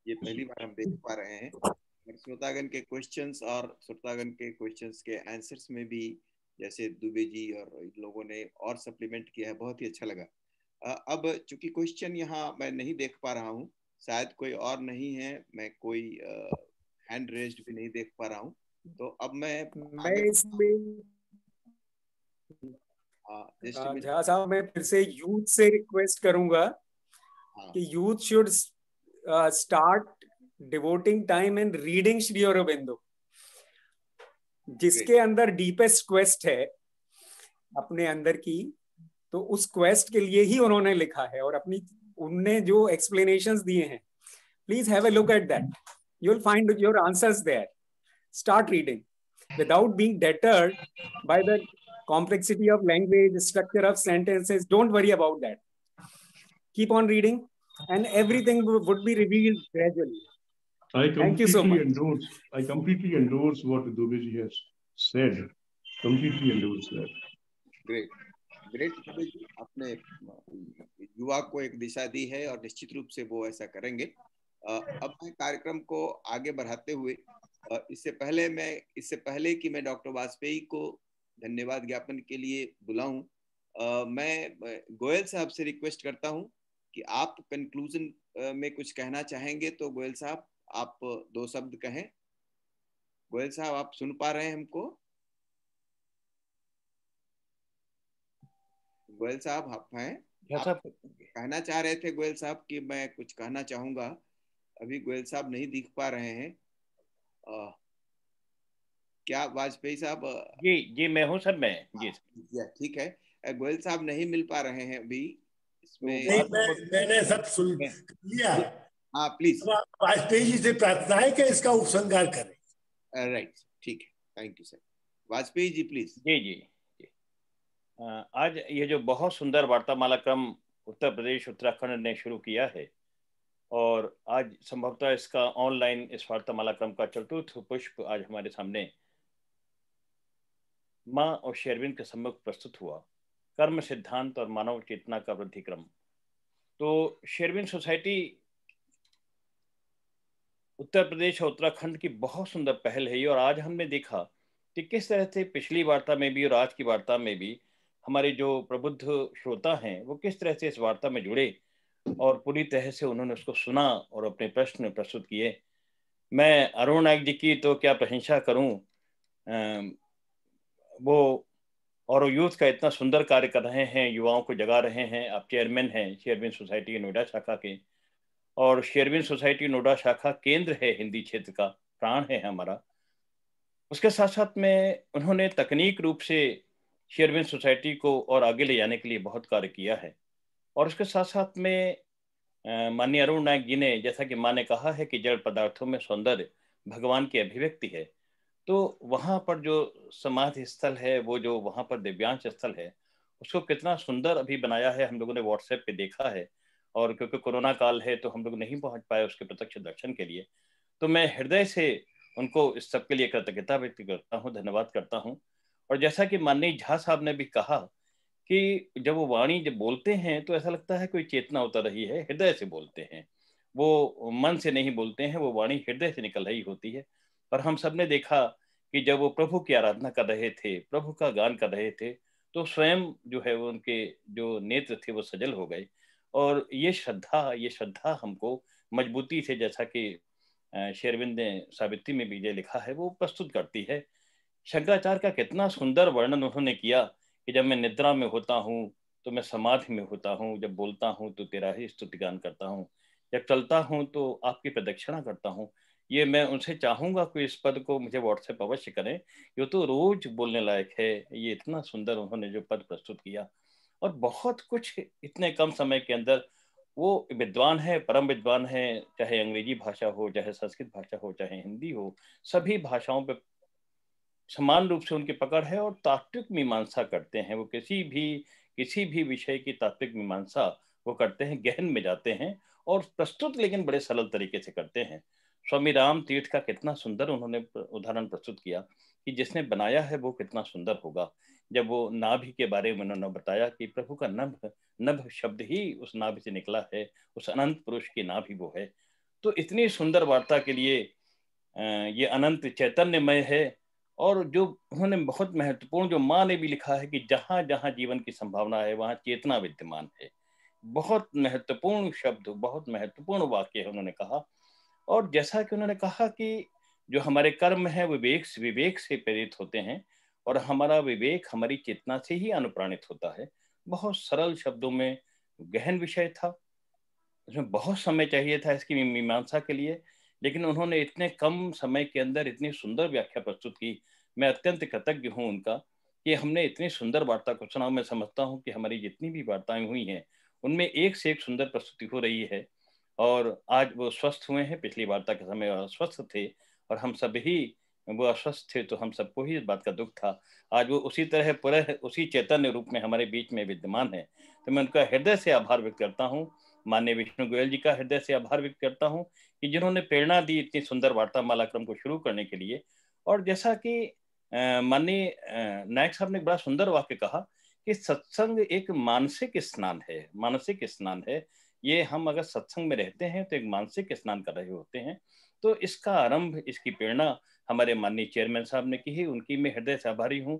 ये पहली बार हम देख पा रहे हैं। श्रोतागण के क्वेश्चंस और श्रोतागण के क्वेश्चंस के आंसर्स में भी जैसे दुबे जी और इन लोगों ने और सप्लीमेंट किया है, बहुत ही अच्छा लगा। अब चूंकि क्वेश्चन यहाँ मैं नहीं देख पा रहा हूँ, शायद कोई और नहीं है, मैं कोई हैंड रेज्ड भी नहीं देख पा रहा हूँ, तो अब मैं झा साहब मैं फिर से यूथ से रिक्वेस्ट करूंगा कि youth should start devoting time in reading Shri Aurobindo, जिसके अंदर डीपेस्ट क्वेस्ट है अपने अंदर की, तो उस क्वेस्ट के लिए ही उन्होंने लिखा है और अपनी उनने जो एक्सप्लेनेशंस दिए हैं, please have a look at that, you will find your answers there. Start reading without being deterred by the complexity of language, structure of sentences. Don't worry about that. Keep on reading and everything would be revealed gradually. Thank you so much. I completely endorse what Dubeji has said. Completely endorse that. Great. Great. आपने युवा को एक दिशा दी है और निश्चित रूप से वो ऐसा करेंगे। अब मैं कार्यक्रम को आगे बढ़ाते हुए इससे पहले कि मैं डॉक्टर वाजपेयी को धन्यवाद ज्ञापन के लिए बुलाऊं, मैं गोयल साहब से रिक्वेस्ट करता हूं कि आप कंक्लूजन में कुछ कहना चाहेंगे तो गोयल साहब आप 2 शब्द कहें। गोयल साहब आप सुन पा रहे हैं हमको? गोयल साहब आप हैं? आप कहना चाह रहे थे गोयल साहब कि मैं कुछ कहना चाहूंगा, अभी गोयल साहब नहीं दिख पा रहे हैं। क्या वाजपेयी साहब? जी मैं हूं सर, मैं जी ठीक है। गोयल साहब नहीं मिल पा रहे हैं अभी इसमें। मैंने सब सुन लिया। हाँ प्लीज। वाजपेयी जी से प्रार्थना है कि इसका उपसंहार करें। राइट, ठीक है, thank you sir. Vajpayee ji please. जी आज ये जो बहुत सुंदर वार्तामाला क्रम उत्तर प्रदेश उत्तराखंड ने शुरू किया है, और आज संभवतः इसका ऑनलाइन इस वार्तामाला क्रम का चतुर्थ पुष्प आज हमारे सामने माँ और शेरविन के सम्मुख प्रस्तुत हुआ, कर्म सिद्धांत और मानव चेतना का वृद्धि क्रम। तो शेरविन सोसाइटी उत्तर प्रदेश और उत्तराखंड की बहुत सुंदर पहल है ये, और आज हमने देखा कि किस तरह से पिछली वार्ता में भी और आज की वार्ता में भी हमारे जो प्रबुद्ध श्रोता हैं वो किस तरह से इस वार्ता में जुड़े और पूरी तरह से उन्होंने उसको सुना और अपने प्रश्न प्रस्तुत किए। मैं अरुण नायक जी की तो क्या प्रशंसा करूं, वो और यूथ का इतना सुंदर कार्य कर रहे हैं, युवाओं को जगा रहे हैं। आप चेयरमैन हैं शेरविन सोसाइटी नोएडा शाखा के, और शेरविन सोसाइटी नोएडा शाखा केंद्र है, हिंदी क्षेत्र का प्राण है हमारा। उसके साथ साथ में उन्होंने तकनीक रूप से शेरविन सोसाइटी को और आगे ले जाने के लिए बहुत कार्य किया है। और उसके साथ साथ में माननीय अरुण नायक जी ने, जैसा कि माँ ने कहा है कि जड़ पदार्थों में सौंदर्य भगवान की अभिव्यक्ति है, तो वहाँ पर जो समाधि स्थल है, वो जो वहाँ पर दिव्यांश स्थल है, उसको कितना सुंदर अभी बनाया है, हम लोगों ने व्हाट्सएप पे देखा है। और क्योंकि कोरोना काल है तो हम लोग नहीं पहुंच पाए उसके प्रत्यक्ष दर्शन के लिए, तो मैं हृदय से उनको इस सब के लिए कृतज्ञता व्यक्त करता हूँ, धन्यवाद करता हूँ। और जैसा कि माननीय झा साहब ने भी कहा कि जब वो वाणी जब बोलते हैं तो ऐसा लगता है कोई चेतना उतर रही है, हृदय से बोलते हैं, वो मन से नहीं बोलते हैं, वो वाणी हृदय से निकल रही होती है। और हम सब ने देखा कि जब वो प्रभु की आराधना कर रहे थे, प्रभु का गान कर रहे थे, तो स्वयं जो है वो उनके जो नेत्र थे वो सजल हो गए। और ये श्रद्धा हमको मजबूती से, जैसा कि शेरविन ने सावित्री में भी ये लिखा है, वो प्रस्तुत करती है। शंकराचार्य का कितना सुंदर वर्णन उन्होंने किया कि जब मैं निद्रा में होता हूँ तो मैं समाधि में होता हूँ, जब बोलता हूँ तो तेरा ही स्तुति गान करता हूँ, जब चलता हूँ तो आपकी प्रदक्षिणा करता हूँ। ये मैं उनसे चाहूंगा कि इस पद को मुझे व्हाट्सएप अवश्य करें, ये तो रोज बोलने लायक है। ये इतना सुंदर उन्होंने जो पद प्रस्तुत किया, और बहुत कुछ इतने कम समय के अंदर। वो विद्वान है, परम विद्वान है, चाहे अंग्रेजी भाषा हो, चाहे संस्कृत भाषा हो, चाहे हिंदी हो, सभी भाषाओं पे समान रूप से उनकी पकड़ है। और तात्विक मीमांसा करते हैं वो, किसी भी विषय की तात्विक मीमांसा वो करते हैं, गहन में जाते हैं और प्रस्तुत लेकिन बड़े सरल तरीके से करते हैं। स्वामी राम तीर्थ का कितना सुंदर उन्होंने उदाहरण प्रस्तुत किया कि जिसने बनाया है वो कितना सुंदर होगा। जब वो नाभि के बारे में उन्होंने बताया कि प्रभु का नभ शब्द ही उस नाभि से निकला है, उस अनंत पुरुष की नाभि वो है। तो इतनी सुंदर वार्ता के लिए ये अनंत चैतन्यमय है। और जो उन्होंने बहुत महत्वपूर्ण, जो माँ ने भी लिखा है कि जहां जहां जीवन की संभावना है वहां चेतना विद्यमान है। बहुत महत्वपूर्ण शब्द, बहुत महत्वपूर्ण वाक्य उन्होंने कहा। और जैसा कि उन्होंने कहा कि जो हमारे कर्म है विवेक से प्रेरित होते हैं, और हमारा विवेक हमारी चेतना से ही अनुप्राणित होता है। बहुत सरल शब्दों में गहन विषय था, उसमें बहुत समय चाहिए था इसकी मीमांसा के लिए, लेकिन उन्होंने इतने कम समय के अंदर इतनी सुंदर व्याख्या प्रस्तुत की। मैं अत्यंत कृतज्ञ हूँ उनका कि हमने इतनी सुंदर वार्ता को सुना। मैं समझता हूँ कि हमारी जितनी भी वार्ताएं हुई हैं उनमें एक से एक सुंदर प्रस्तुति हो रही है। और आज वो स्वस्थ हुए हैं, पिछली वार्ता के समय अस्वस्थ थे और हम सब ही वो अस्वस्थ थे, तो हम सबको ही इस बात का दुख था। आज वो उसी तरह पुनः उसी चैतन्य रूप में हमारे बीच में विद्यमान है। तो मैं उनका हृदय से आभार व्यक्त करता हूँ। माननीय विष्णु गोयल जी का हृदय से आभार व्यक्त करता हूँ कि जिन्होंने प्रेरणा दी इतनी सुंदर वार्तामाला क्रम को शुरू करने के लिए। और जैसा कि माननीय नायक साहब ने बड़ा सुंदर वाक्य कहा कि सत्संग एक मानसिक स्नान है, मानसिक स्नान है। ये हम अगर सत्संग में रहते हैं तो एक मानसिक स्नान कर रहे होते हैं। तो इसका आरंभ, इसकी प्रेरणा हमारे माननीय चेयरमैन साहब ने की है, उनकी मैं हृदय से आभारी हूँ।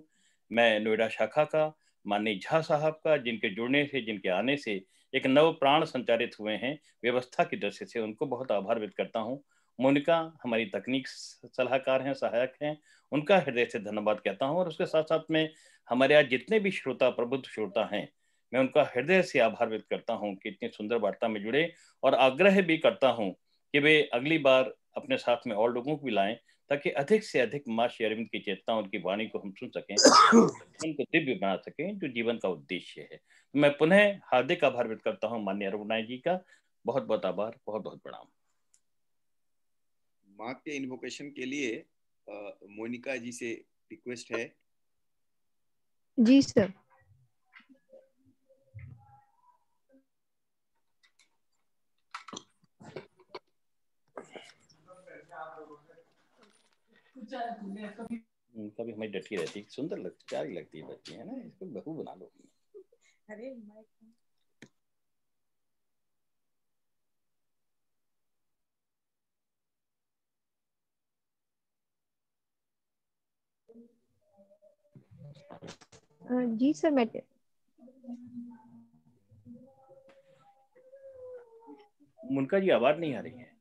मैं नोएडा शाखा का, माननीय झा साहब का, जिनके जुड़ने से, जिनके आने से एक नव प्राण संचारित हुए हैं व्यवस्था की दृष्टि से, उनको बहुत आभार व्यक्त करता हूँ। मोनिका हमारी तकनीक सलाहकार हैं, सहायक हैं, उनका हृदय से धन्यवाद कहता हूँ। और उसके साथ साथ में हमारे आज जितने भी श्रोता, प्रबुद्ध श्रोता हैं, मैं उनका हृदय से आभार व्यक्त करता हूँ कि इतनी सुंदर वार्ता में जुड़े। और आग्रह भी करता हूँ कि वे अगली बार अपने साथ में और लोगों को भी लाएं, ताकि अधिक से अधिक माँ श्री अरविंद की चेतना, उनकी वाणी को हम सुन सकें, उनको दिव्य बना सकें, जो जीवन का उद्देश्य है। मैं पुनः हार्दिक आभार व्यक्त करता हूँ माननीय अरुण नायक जी का। बहुत बहुत आभार, बहुत बहुत प्रणाम। माँ के इन्वोकेशन के लिए मोनिका जी से रिक्वेस्ट है। जी सर। कभी हमें डटी रहती है, सुंदर लगती, प्यारी लगती है बच्ची, है ना, इसको बहू बना लो। अरे जी सर, मैं मुनका जी आवाज नहीं आ रही है।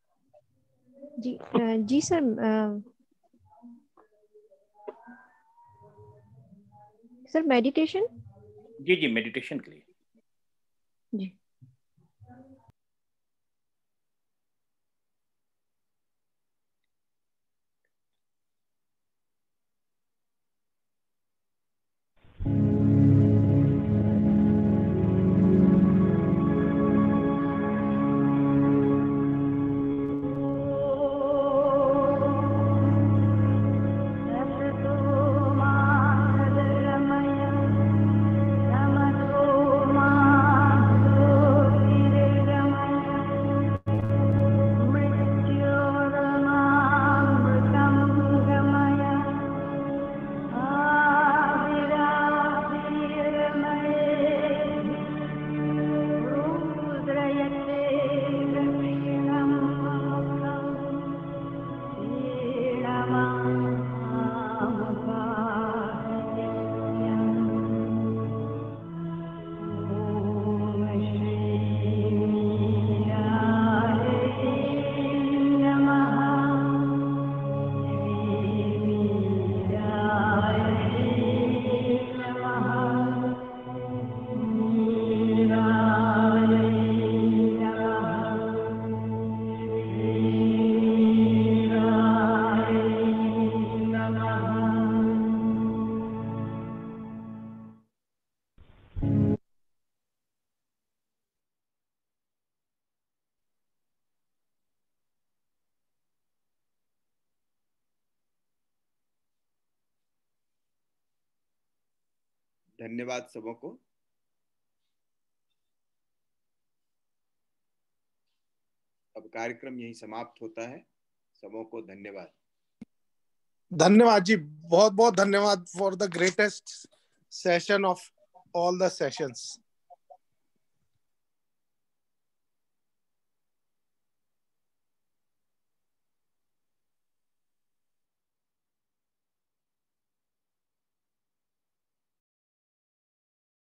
जी सर, सर मेडिटेशन। जी जी, मेडिटेशन के लिए जी। धन्यवाद सबों को। अब कार्यक्रम यहीं समाप्त होता है। सबों को धन्यवाद। धन्यवाद जी, बहुत बहुत धन्यवाद for the greatest session of all the sessions.